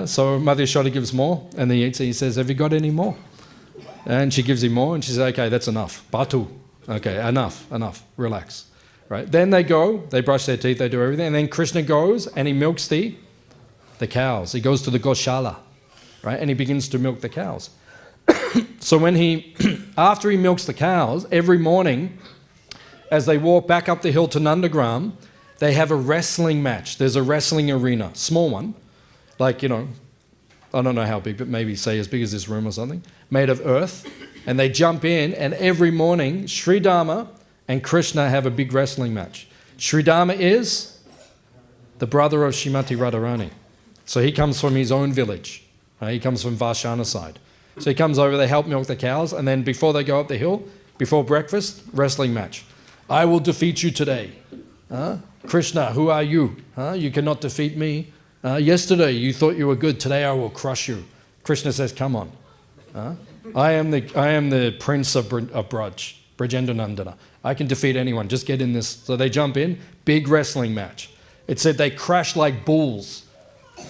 S1: So Mother Yashoda gives more, and then he eats it. He says, have you got any more? And she gives him more, and she says, okay, that's enough. Batu. Okay, enough, relax. Right? Then they go, they brush their teeth, they do everything, and then Krishna goes and he milks the cows. He goes to the Goshala, right? And he begins to milk the cows. So when after he milks the cows, every morning, as they walk back up the hill to Nandagram, they have a wrestling match. There's a wrestling arena, small one, like, I don't know how big, but maybe say as big as this room or something, made of earth. And they jump in, and every morning, Sridharma and Krishna have a big wrestling match. Sridharma is the brother of Srimati Radharani. So he comes from his own village. He comes from Varshana side. So he comes over, they help milk the cows, and then before they go up the hill, before breakfast, wrestling match. I will defeat you today. Krishna, who are you? You cannot defeat me. Yesterday you thought you were good, today I will crush you. Krishna says, come on. I am the prince of Braj, Brajendanandana. I can defeat anyone, just get in this. So they jump in, big wrestling match. It said they crash like bulls,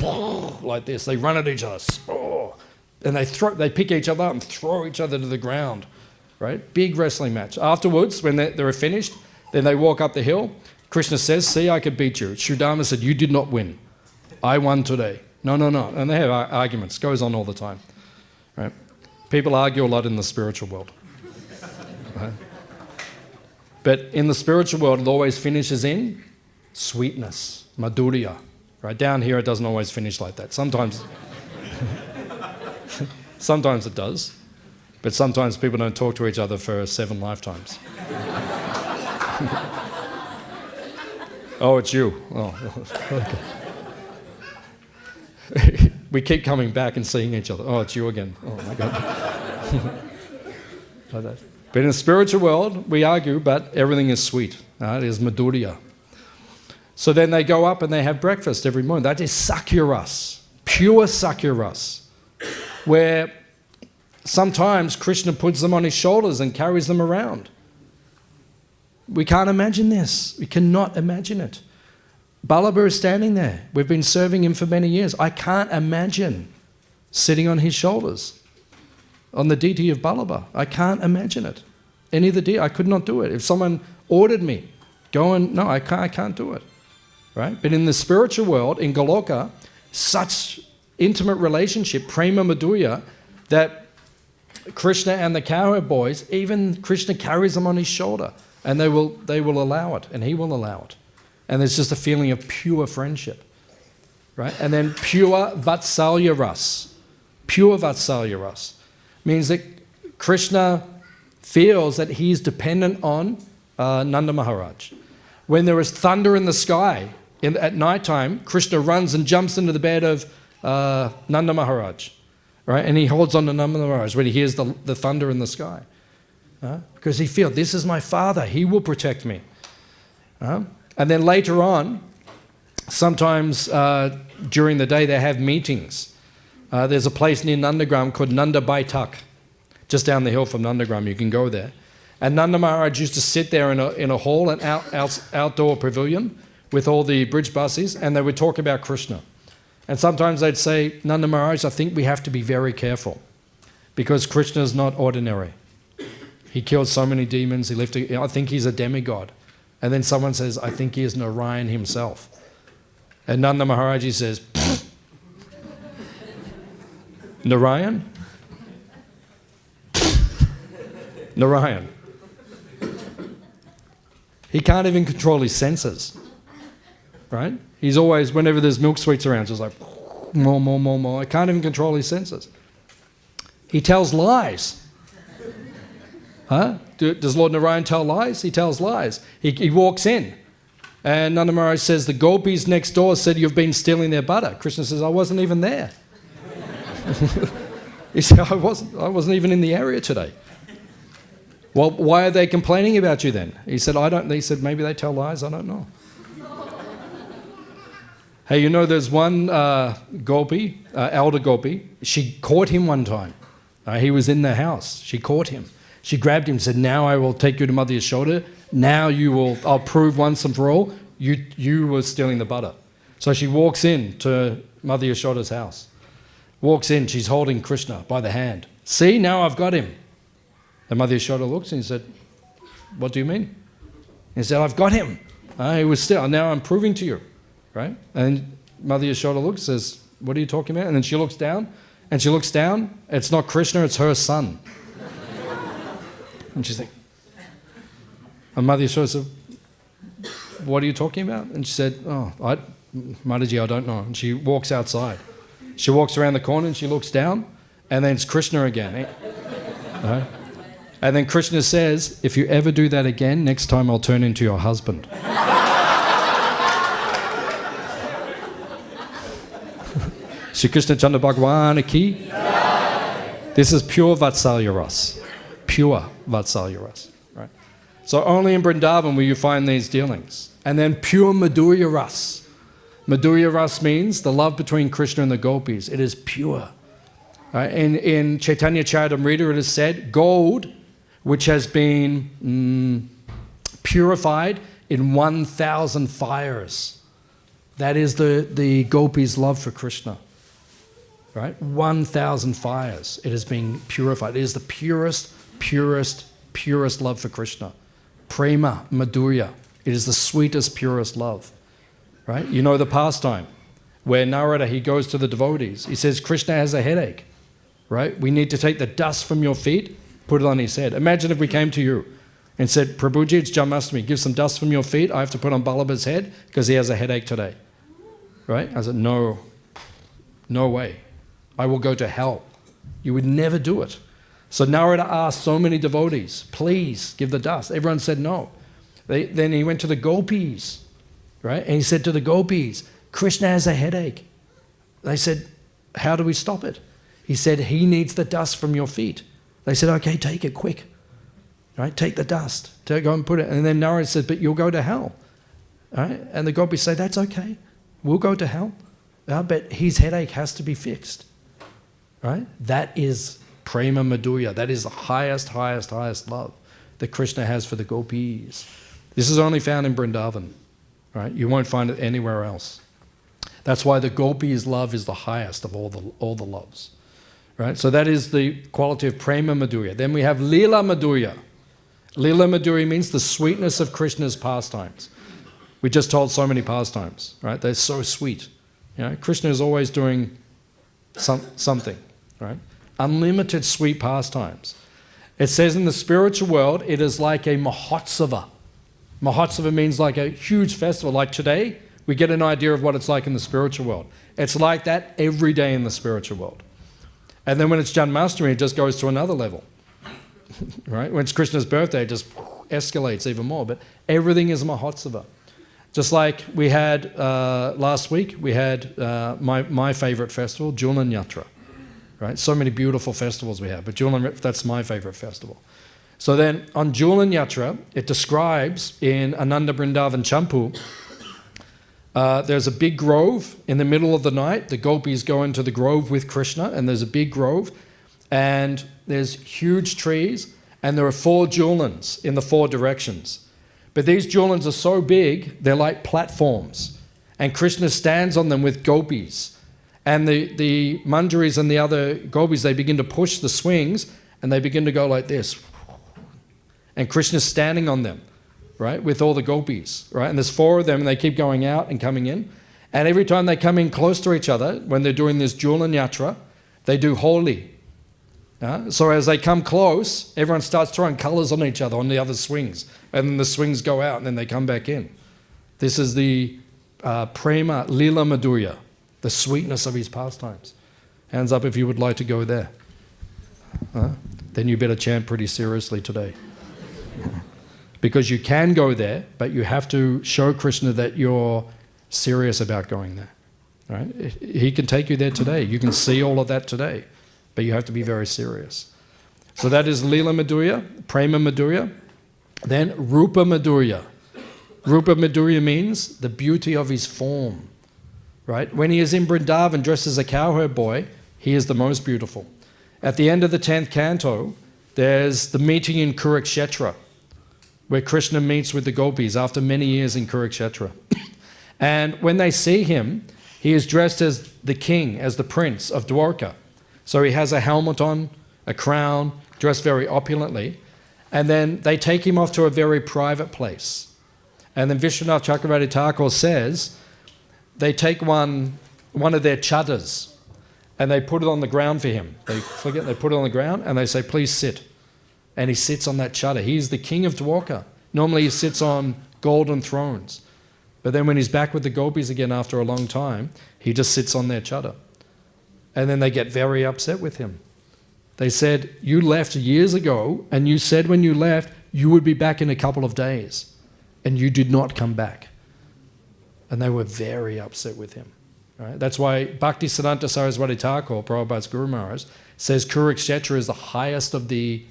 S1: like this. They run at each other, and they pick each other up and throw each other to the ground, right? Big wrestling match. Afterwards, when they're finished, then they walk up the hill. Krishna says, see, I could beat you. Sridharma said, you did not win. I won today. No. And they have arguments. Goes on all the time, right? People argue a lot in the spiritual world. Right? But in the spiritual world, it always finishes in sweetness, madhurya. Right? Down here, it doesn't always finish like that. Sometimes it does. But sometimes people don't talk to each other for 7 lifetimes. Oh, it's you. Oh, okay. We keep coming back and seeing each other. Oh, it's you again. Oh, my God. Like that. But in the spiritual world, we argue, but everything is sweet. It is madhurya. So then they go up and they have breakfast every morning. That is sakya-ras, pure sakya-ras, where sometimes Krishna puts them on his shoulders and carries them around. We can't imagine this. We cannot imagine it. Ballabha is standing there. We've been serving him for many years. I can't imagine sitting on his shoulders, on the deity of Ballabha. I can't imagine it. Any of the deity, I could not do it. If someone ordered me, no, I can't do it. Right? But in the spiritual world, in Goloka, such intimate relationship, prema madhurya, that Krishna and the cowherd boys, even Krishna carries them on his shoulder, and they will allow it, and he will allow it. And there's just a feeling of pure friendship. Right? And then pure vatsalya ras. Pure vatsalya ras means that Krishna feels that he is dependent on Nanda Maharaj. When there is thunder in the sky at night time, Krishna runs and jumps into the bed of Nanda Maharaj. Right? And he holds on to Nanda Maharaj when he hears the thunder in the sky. Because he feels, this is my father, he will protect me. And then later on, sometimes during the day they have meetings. There's a place near Nandagram called Nanda Baitak, just down the hill from Nandagram. You can go there. And Nanda Maharaj used to sit there in a hall, an outdoor pavilion with all the bridge buses, and they would talk about Krishna. And sometimes they'd say, Nanda Maharaj, I think we have to be very careful because Krishna is not ordinary. He killed so many demons. I think he's a demigod. And then someone says, I think he is Narayan himself. And Nanda Maharaj says, Narayan? Narayan. He can't even control his senses. Right? He's always, whenever there's milk sweets around, just like, more. I can't even control his senses. He tells lies. Does Lord Narayan tell lies? He tells lies. He walks in, and Nanda Maharaj says, the gopis next door said you've been stealing their butter. Krishna says, I wasn't even there. He said, I wasn't even in the area today. Well, why are they complaining about you then? He said, He said, maybe they tell lies, I don't know. Hey, you know, there's one gopi, elder gopi, she caught him one time. He was in the house. She caught him. She grabbed him and said, now I will take you to Mother Yashoda. Now I'll prove once and for all, you were stealing the butter. So she walks in to Mother Yashoda's house. Walks in, she's holding Krishna by the hand. See, now I've got him. And Mother Yashoda looks and he said, what do you mean? He said, I've got him. He was still, now I'm proving to you. Right? And Mother Yashoda looks and says, what are you talking about? And then she looks down, it's not Krishna, it's her son. And she's like, and Mother Yashoda said, what are you talking about? And she said, Mataji, I don't know. And she walks outside. She walks around the corner and she looks down, and then it's Krishna again. Right? And then Krishna says, if you ever do that again, next time I'll turn into your husband. Shri Krishna Chandra Bhagwan ki. This is pure Vatsalya Ras. Pure Vatsalya Ras. Right? So only in Vrindavan will you find these dealings. And then pure Madhurya Ras. Madhurya Ras means the love between Krishna and the gopis. It is pure. Right? In Chaitanya Charitamrita it is said, gold which has been purified in 1,000 fires. That is the gopis' love for Krishna. Right? 1,000 fires. It has been purified. It is the purest love for Krishna. Prema, Madhurya. It is the sweetest, purest love. Right? You know the pastime where Narada, he goes to the devotees. He says, Krishna has a headache. right? We need to take the dust from your feet, put it on his head. Imagine if we came to you and said, Prabhuji, it's Janmashtami, give some dust from your feet. I have to put on Ballabha's head because he has a headache today. Right? I said, no way. I will go to hell. You would never do it. So Narada asked so many devotees, please give the dust. Everyone said no. Then he went to the gopis, right? And he said to the gopis, Krishna has a headache. They said, how do we stop it? He said, he needs the dust from your feet. They said, okay, take it quick. Right? Take the dust. Go and put it. And then Narada said, but you'll go to hell. Right? And the gopis say, that's okay. We'll go to hell. But his headache has to be fixed. Right? That is prema madhurya. That is the highest love that Krishna has for the gopis. This is only found in Vrindavan. Right? You won't find it anywhere else. That's why the gopis' love is the highest of all the loves. Right? So that is the quality of prema madhurya. Then we have lila madhurya. Lila madhurya means the sweetness of Krishna's pastimes. We just told so many pastimes, right? They're so sweet. You know, Krishna is always doing something, right? Unlimited sweet pastimes. It says in the spiritual world, it is like a mahotsava. Mahotsava means like a huge festival. Like today, we get an idea of what it's like in the spiritual world. It's like that every day in the spiritual world. And then when it's Janmashtami, it just goes to another level, right? When it's Krishna's birthday, it just escalates even more. But everything is Mahotsava. Just like we had last week, we had my favorite festival, Julan Yatra, right? So many beautiful festivals we have, but Julan, that's my favorite festival. So then on Julan Yatra, it describes in Ananda Vrindavan Champu, there's a big grove in the middle of the night. The gopis go into the grove with Krishna, and there's a big grove, and there's huge trees, and there are 4 Julans in the 4 directions. But these Julans are so big, they're like platforms. And Krishna stands on them with gopis. And the manjaris and the other gopis, they begin to push the swings, and they begin to go like this. And Krishna's standing on them, right, with all the gopis, right? And there's 4 of them, and they keep going out and coming in. And every time they come in close to each other, when they're doing this Julan Yatra, they do Holi. So as they come close, everyone starts throwing colors on each other on the other swings. And then the swings go out and then they come back in. This is the prema lila madhurya, the sweetness of his pastimes. Hands up if you would like to go there. Then you better chant pretty seriously today. Because you can go there, but you have to show Krishna that you're serious about going there. Right? He can take you there today. You can see all of that today. But you have to be very serious. So that is Lila Madhurya, Prema Madhurya. Then Rupa Madhurya. Rupa Madhurya means the beauty of his form. Right? When he is in Vrindavan dressed as a cowherd boy, he is the most beautiful. At the end of the 10th canto, there's the meeting in Kurukshetra, where Krishna meets with the gopis after many years in Kurukshetra. And when they see him, he is dressed as the king, as the prince of Dwarka. So he has a helmet on, a crown, dressed very opulently. And then they take him off to a very private place. And then Vishwanath Chakravarti Thakur says, they take one of their chaddars and they put it on the ground for him. They flick it, they put it on the ground and they say, please sit. And he sits on that chaddar. He's the king of Dwarka. Normally he sits on golden thrones. But then when he's back with the gopis again after a long time, he just sits on their chaddar. And then they get very upset with him. They said, you left years ago, and you said when you left, you would be back in a couple of days. And you did not come back. And they were very upset with him. Right? That's why Bhaktisiddhanta Saraswati Thakur, Prabhupada's Guru Maharaj, says Kurukshetra is the highest of the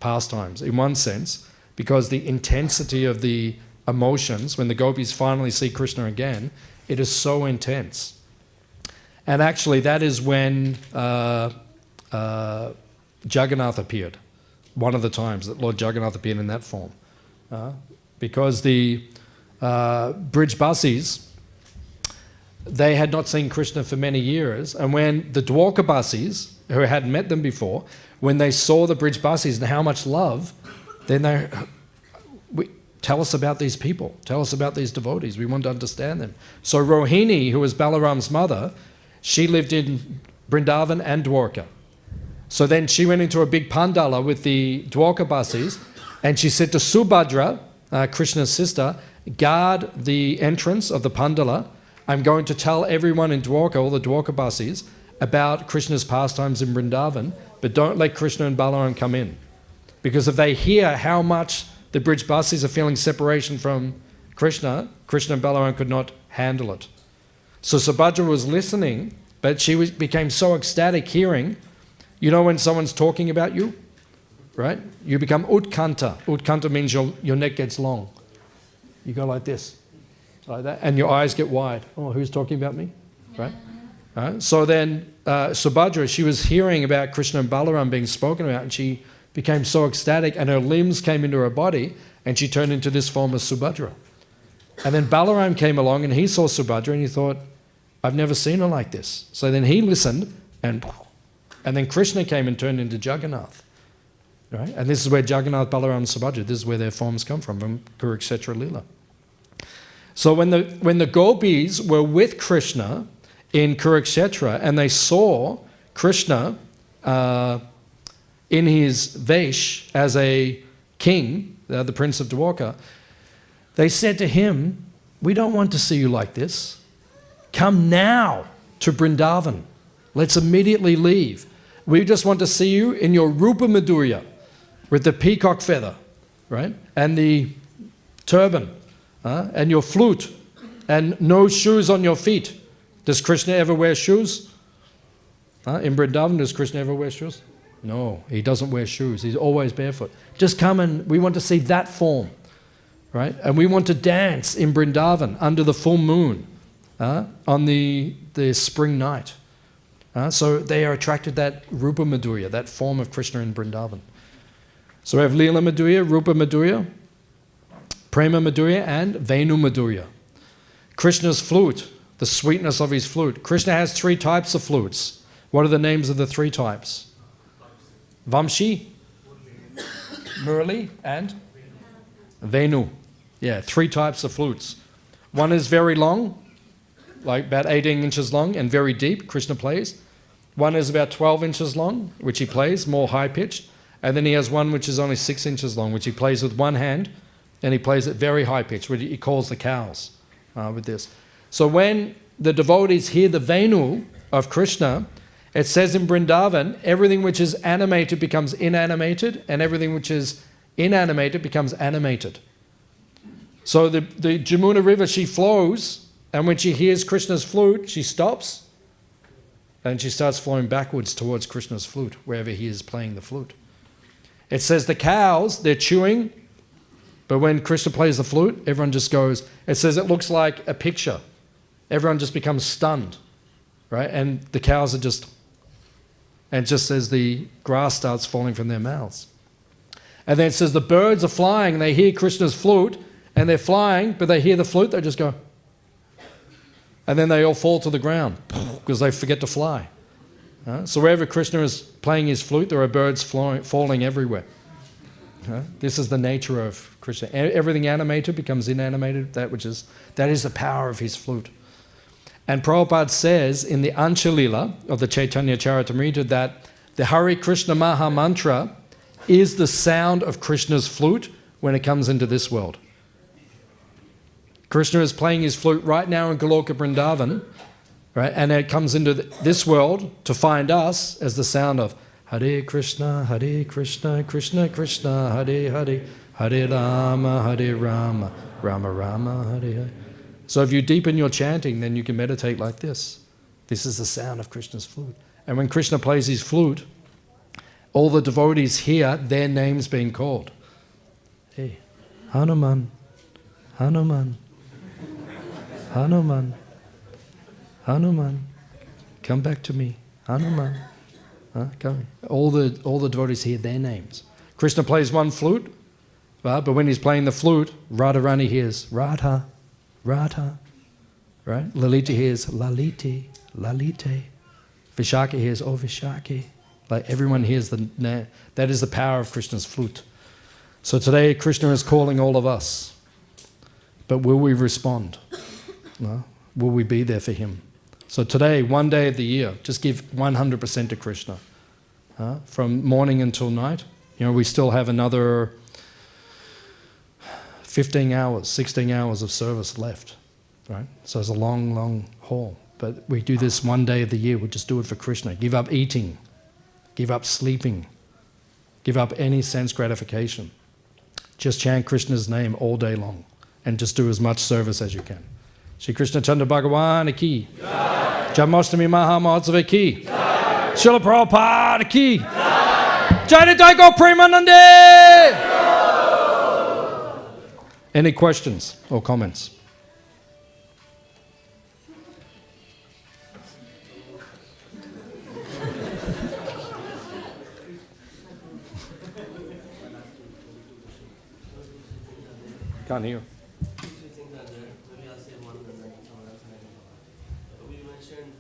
S1: pastimes, in one sense, because the intensity of the emotions, when the gopis finally see Krishna again, it is so intense. And actually, that is when Jagannath appeared, one of the times that Lord Jagannath appeared in that form. Because the Brijbasis, they had not seen Krishna for many years. And when the Dwarkabasis, who hadn't met them before, when they saw the Brijbasis and how much love, then they, tell us about these people. Tell us about these devotees. We want to understand them. So Rohini, who was Balaram's mother, she lived in Vrindavan and Dwarka. So then she went into a big pandala with the Dwarkabasis, and she said to Subhadra, Krishna's sister, guard the entrance of the pandala. I'm going to tell everyone in Dwarka, all the Dwarkabasis, about Krishna's pastimes in Vrindavan, but don't let Krishna and Balaram come in. Because if they hear how much the Brijbasis are feeling separation from Krishna, Krishna and Balaram could not handle it. So Subhadra was listening, but she became so ecstatic hearing. You know when someone's talking about you, right? You become utkanta. Utkanta means your neck gets long. You go like this, like that, and your eyes get wide. Oh, who's talking about me? Right? So then Subhadra, she was hearing about Krishna and Balaram being spoken about, and she became so ecstatic, and her limbs came into her body, and she turned into this form of Subhadra. And then Balaram came along, and he saw Subhadra, and he thought, I've never seen her like this. So then he listened, and then Krishna came and turned into Jagannath. Right? And this is where Jagannath, Balaram, and Subhadra, this is where their forms come from Kurukshetra Lila. So when the gopis were with Krishna in Kurukshetra, and they saw Krishna in his Vesh as a king, the prince of Dwarka, they said to him, we don't want to see you like this. Come now to Vrindavan. Let's immediately leave. We just want to see you in your Rupa Madhurya with the peacock feather, right? And the turban, and your flute, and no shoes on your feet. Does Krishna ever wear shoes? In Vrindavan, does Krishna ever wear shoes? No, he doesn't wear shoes. He's always barefoot. Just come and we want to see that form, right? And we want to dance in Vrindavan under the full moon on the spring night. So they are attracted to that Rupa Madhurya, that form of Krishna in Vrindavan. So we have Leela Madhurya, Rupa Madhurya, Prema Madhurya, and Venu Madhurya. Krishna's flute, the sweetness of his flute. Krishna has 3 types of flutes. What are the names of the 3 types? Vamshi, Murali, and Venu. Yeah, 3 types of flutes. One is very long, like about 18 inches long and very deep, Krishna plays. One is about 12 inches long, which he plays, more high-pitched. And then he has one which is only 6 inches long, which he plays with one hand, and he plays it very high-pitched, which he calls the cows with this. So when the devotees hear the Venu of Krishna, it says in Vrindavan, everything which is animated becomes inanimated, and everything which is inanimated becomes animated. So the Jamuna River, she flows, and when she hears Krishna's flute, she stops, and she starts flowing backwards towards Krishna's flute, wherever he is playing the flute. It says the cows, they're chewing, but when Krishna plays the flute, everyone just goes, it says it looks like a picture. Everyone just becomes stunned, right? And the cows are just, and it just says the grass starts falling from their mouths. And then it says the birds are flying, and they hear Krishna's flute, and they're flying, but they hear the flute, they just go, and then they all fall to the ground because they forget to fly. So wherever Krishna is playing his flute, there are birds falling everywhere. This is the nature of Krishna. Everything animated becomes inanimated. That is the power of his flute. And Prabhupada says in the Anchalila of the Chaitanya Charitamrita that the Hare Krishna Maha Mantra is the sound of Krishna's flute when it comes into this world. Krishna is playing his flute right now in Goloka Vrindavan, right? And it comes into this world to find us as the sound of Hare Krishna, Krishna Krishna, Hare Hare, Hare Rama, Rama Rama, Hare Hare. So if you deepen your chanting, then you can meditate like this. This is the sound of Krishna's flute. And when Krishna plays his flute, all the devotees hear their names being called. Hey, Hanuman, Hanuman, Hanuman, Hanuman, come back to me, Hanuman. Come. All the devotees hear their names. Krishna plays one flute, but when he's playing the flute, Radharani hears Radha, Radha, right? Lalita hears Laliti, Lalite. Vishaka hears O Vishaki. Like everyone hears that is the power of Krishna's flute. So today Krishna is calling all of us. But will we respond? No? Will we be there for him? So today, one day of the year, just give 100% to Krishna. from morning until night. We still have another 15 hours, 16 hours of service left, right? So it's a long, long haul. But we do this one day of the year. We just do it for Krishna. Give up eating. Give up sleeping. Give up any sense gratification. Just chant Krishna's name all day long and just do as much service as you can. Shri Krishna Chandra Bhagavan ki. Jai. Janmashtami Maha Mahotsava ki. Jai. Srila Prabhupada ki. Jai. Jai Nitai Gaur Premanande. Any questions or comments? Can't hear.
S2: Maybe I'll say one and then someone else may know. We mentioned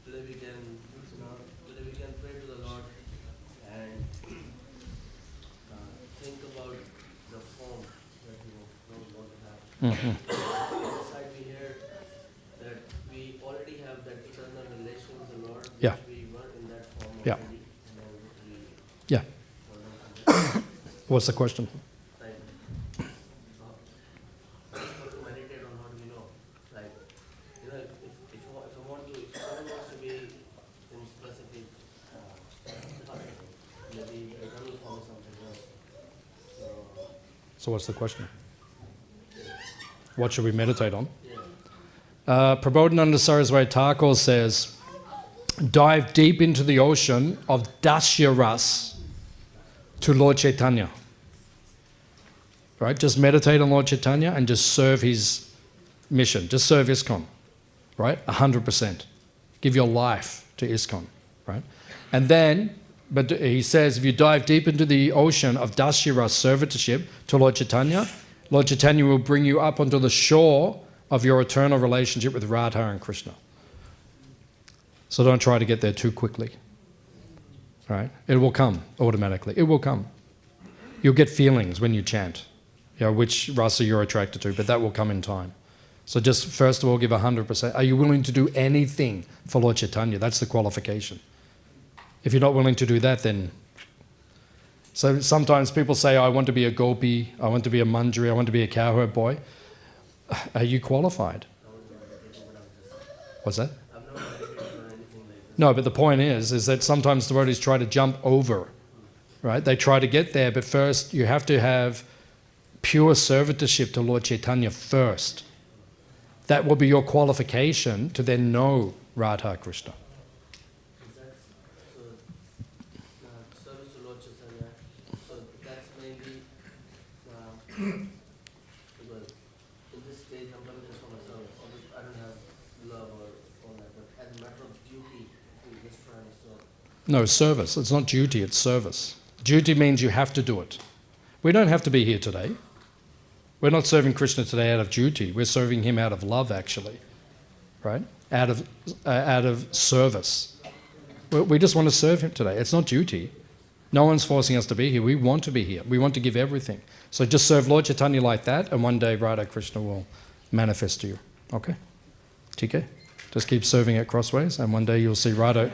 S2: today we can pray to the Lord and think about the form that we don't want to have. Inside we hear that we already have that eternal relation with the Lord.
S1: Yeah.
S2: We were in that form
S1: Yeah.
S2: already. And then we
S1: Yeah. What's the question? So what's the question? What should we meditate on? Prabhupada Saraswati Thakur says, dive deep into the ocean of Dasya Ras to Lord Chaitanya. Right? Just meditate on Lord Chaitanya and just serve his mission. Just serve ISKCON. Right? 100%. Give your life to ISKCON. Right? And then, but he says, if you dive deep into the ocean of Dasya Ras servitorship to Lord Chaitanya will bring you up onto the shore of your eternal relationship with Radha and Krishna. So don't try to get there too quickly. Right? It will come automatically. It will come. You'll get feelings when you chant, which rasa you're attracted to, but that will come in time. So just first of all, give 100%. Are you willing to do anything for Lord Chaitanya? That's the qualification. If you're not willing to do that, then... So sometimes people say, I want to be a gopi, I want to be a manjari, I want to be a cowherd boy. Are you qualified? What's that? No, but the point is that sometimes devotees try to jump over, right? They try to get there, but first you have to have pure servitorship to Lord Chaitanya first. That will be your qualification to then know Radha Krishna.
S2: Because in this stage I'm coming just for myself. I don't have love or all that, but as a matter of duty, we're just trying to serve.
S1: No, service. It's not duty, it's service. Duty means you have to do it. We don't have to be here today. We're not serving Krishna today out of duty. We're serving him out of love, actually. Right? Out of service. We just want to serve him today. It's not duty. No one's forcing us to be here. We want to be here. We want to give everything. So just serve Lord Chaitanya like that, and one day Radha Krishna will manifest to you. Okay? TK? Just keep serving at Crossways, and one day you'll see Radha.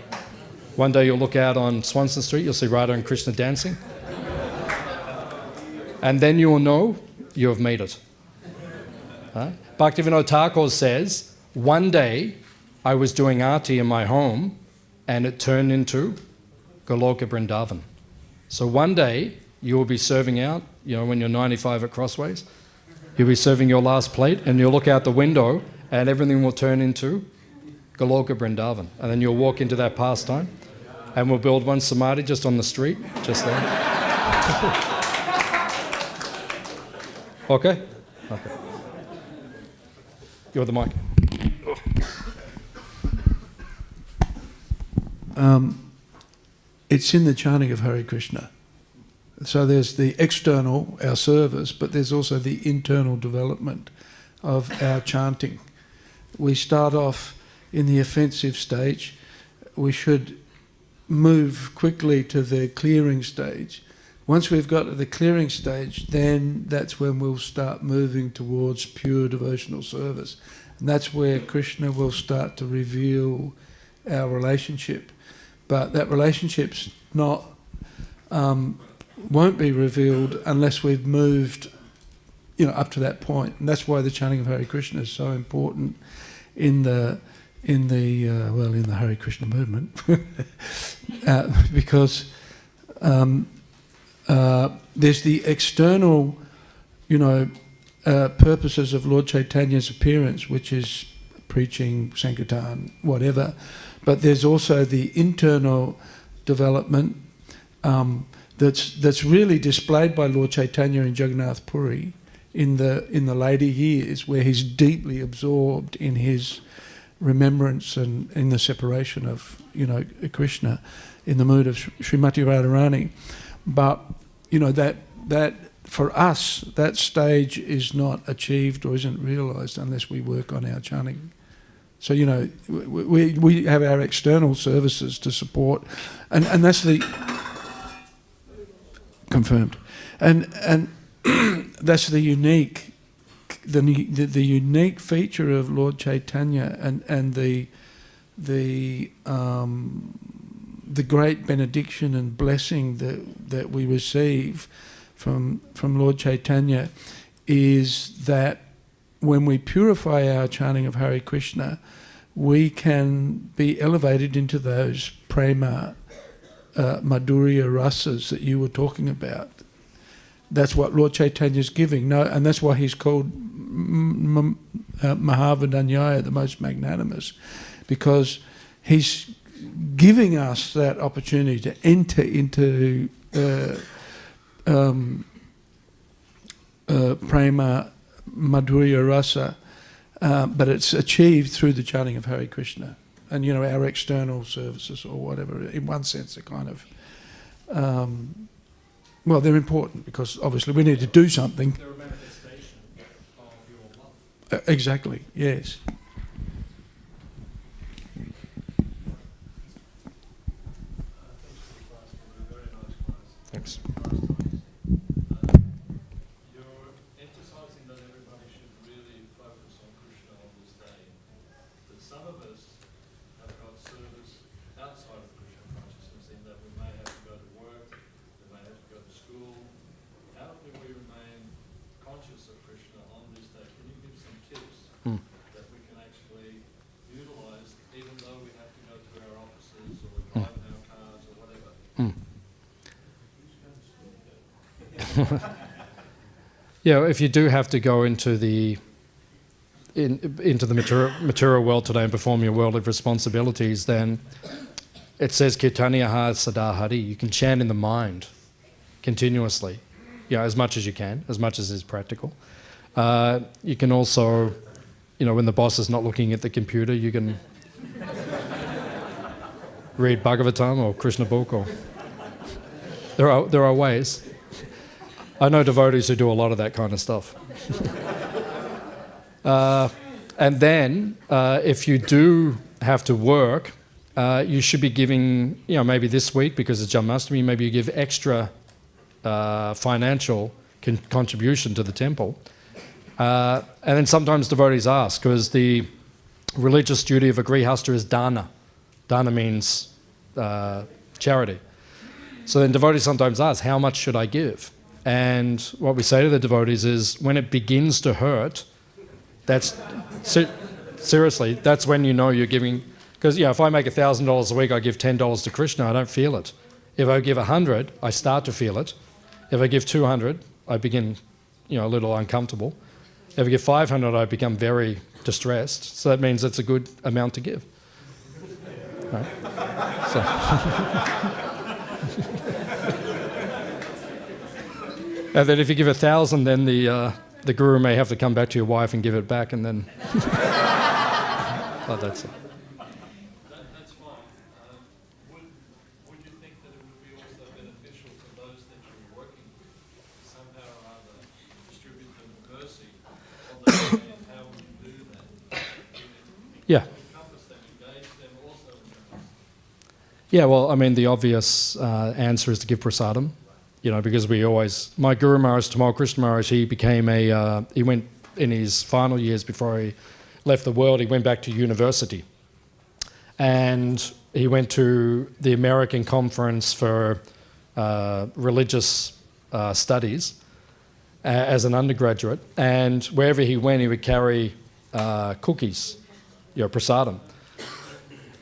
S1: One day you'll look out on Swanston Street, you'll see Radha and Krishna dancing. And then you will know you have made it. Right? Bhaktivedanta Thakur says, one day I was doing arti in my home, and it turned into Goloka Vrindavan. So one day you will be serving out, when you're 95 at Crossways, you'll be serving your last plate and you'll look out the window and everything will turn into Goloka Vrindavan. And then you'll walk into that pastime and we'll build one samadhi just on the street, just there. Okay? Okay. You're the mic.
S3: It's in the chanting of Hare Krishna. So there's the external, our service, but there's also the internal development of our chanting. We start off in the offensive stage. We should move quickly to the clearing stage. Once we've got to the clearing stage, then that's when we'll start moving towards pure devotional service. And that's where Krishna will start to reveal our relationship. but that relationship's not won't be revealed unless we've moved, up to that point. And that's why the chanting of Hare Krishna is so important in the Hare Krishna movement, because there's the external, purposes of Lord Chaitanya's appearance, which is preaching, Sankirtan, whatever. But there's also the internal development that's really displayed by Lord Chaitanya in Jagannath Puri in the later years, where he's deeply absorbed in his remembrance and in the separation of Krishna, in the mood of Srimati Radharani. But that for us, that stage is not achieved or isn't realised unless we work on our chanting. So we have our external services to support, and that's the confirmed, and that's the unique feature of Lord Chaitanya, and the great benediction and blessing that we receive from Lord Chaitanya is that when we purify our chanting of Hare Krishna, we can be elevated into those prema, madhurya rasas that you were talking about. That's what Lord Chaitanya is giving. And that's why he's called Mahavadanyaya, the most magnanimous, because he's giving us that opportunity to enter into prema madhurya rasa, but it's achieved through the chanting of Hare Krishna. And our external services or whatever, in one sense, are kind of they're important because obviously we need to do something.
S1: They're a manifestation of your love.
S3: Exactly, yes.
S1: Thanks.
S4: You're emphasizing that everybody should really focus on Krishna on this day. But some of us have got service outside of Krishna consciousness in that we may have to go to work, we may have to go to school. How do we remain conscious of Krishna on this day? Can you give some tips that we can actually utilize even though we have to go to our offices or drive in our cars or whatever?
S1: Yeah, if you do have to go into the material world today and perform your worldly responsibilities, then it says Kirtaniya Has Sada Hari. You can chant in the mind continuously, as much as you can, as much as is practical. You can also, when the boss is not looking at the computer, you can read Bhagavatam or Krishna book, or there are ways. I know devotees who do a lot of that kind of stuff. And then, if you do have to work, you should be giving, maybe this week, because it's Janmashtami, maybe you give extra financial contribution to the temple. And then sometimes devotees ask, because the religious duty of a grihasta is dana. Dana means charity. So then devotees sometimes ask, how much should I give? And what we say to the devotees is, when it begins to hurt, seriously, that's when you know you're giving. Because if I make $1,000 a week, I give $10 to Krishna, I don't feel it. If I give 100, I start to feel it. If I give 200, I begin, a little uncomfortable. If I give 500, I become very distressed. So that means it's a good amount to give. Right? So. And then if you give 1,000, then the guru may have to come back to your wife and give it back, and then. Oh, that's it.
S4: That's fine. Would you think that it would be also beneficial for those that you're working with somehow or other distribute them mercy on the day, and how would you do that?
S1: Yeah.
S4: Encompass them, engage them also in that.
S1: Yeah, well, the obvious answer is to give prasadam. Because my Guru Maharaj, Tamal Krishna Maharaj, he went in his final years before he left the world, he went back to university. And he went to the American Conference for Religious Studies as an undergraduate, and wherever he went, he would carry cookies, prasadam.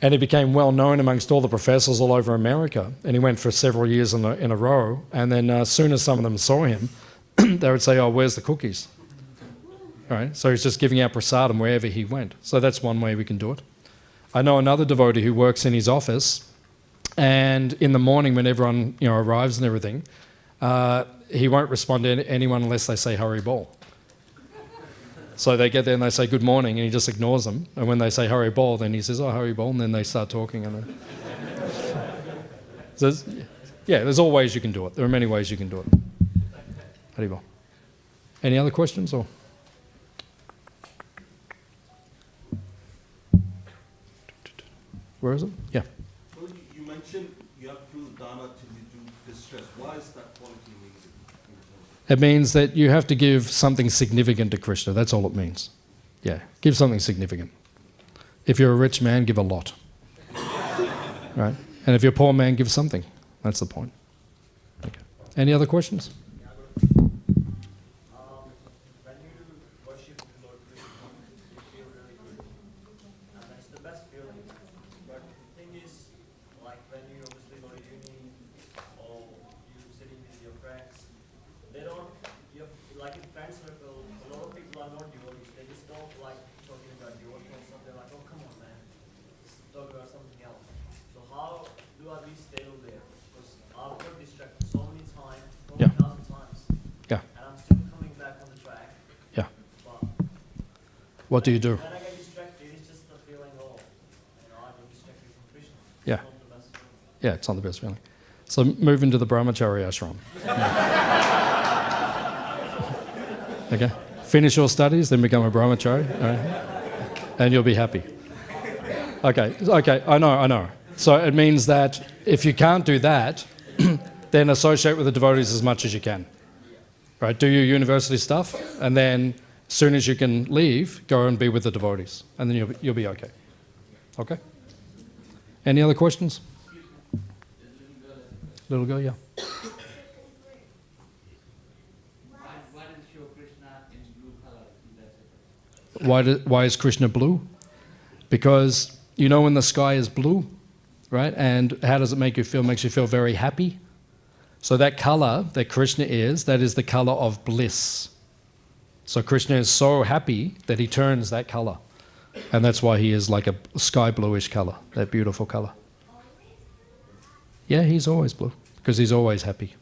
S1: And he became well known amongst all the professors all over America. And he went for several years in a row. And then as soon as some of them saw him, they would say, "Oh, where's the cookies?" All right. So he's just giving out prasadam wherever he went. So that's one way we can do it. I know another devotee who works in his office, and in the morning when everyone arrives and everything, he won't respond to anyone unless they say Hare Bol. So they get there and they say good morning, and he just ignores them. And when they say Hare Bol, then he says, "Oh, Hare Bol," and then they start talking. And then so there's all ways you can do it. There are many ways you can do it. Hare Bol. Any other questions? Or where is it? Yeah.
S5: Well, you mentioned you have to do dana till you do distress. Why is that quality amazing?
S1: It means that you have to give something significant to Krishna. That's all it means. Yeah, give something significant. If you're a rich man, give a lot. Right? And if you're a poor man, give something. That's the point. Okay. Any other questions?
S2: When you worship Lord Krishna, you feel really good. And that's the best feeling. But the thing is, like when you obviously go to uni or you sitting with your friends, they don't, like in friend circle, a lot of people are not devotees. They just don't like talking about devotees and stuff. They're like, "Oh, come on, man. Let's talk about something else." So how do I at least stay over there? Because I've got distracted so many times, so many thousand times.
S1: Yeah.
S2: And I'm still coming back on the track.
S1: Yeah.
S2: But
S1: What do you do?
S2: when I get distracted, it's just the feeling, oh, I got distracted from Krishna.
S1: Yeah.
S2: It's not the best feeling.
S1: Yeah, it's not the best feeling. So move into the Brahmacharya ashram. Okay? Finish your studies, then become a Brahmachari, all right? And you'll be happy. Okay, I know. So it means that if you can't do that, then associate with the devotees as much as you can. Right? Do your university stuff, and then as soon as you can leave, go and be with the devotees, and then you'll be okay. Okay? Any other questions? Little girl, yeah.
S6: Why does show Krishna in blue color?
S1: Why is Krishna blue? Because when the sky is blue, right? And how does it make you feel? It makes you feel very happy. So that color that Krishna is, that is the color of bliss. So Krishna is so happy that he turns that color. And that's why he is like a sky bluish color, that beautiful color. Yeah, he's always blue because he's always happy.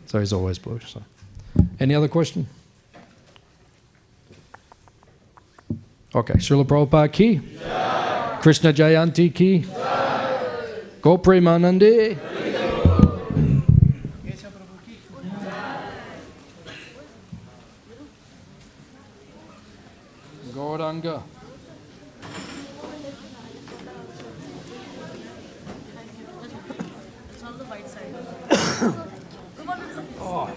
S1: So he's always blue. So, any other question? Okay, Srila Prabhupada ki, Krishna Jayanti ki, Go Premanande. Gauranga.
S7: It's on the white side.
S1: Oh.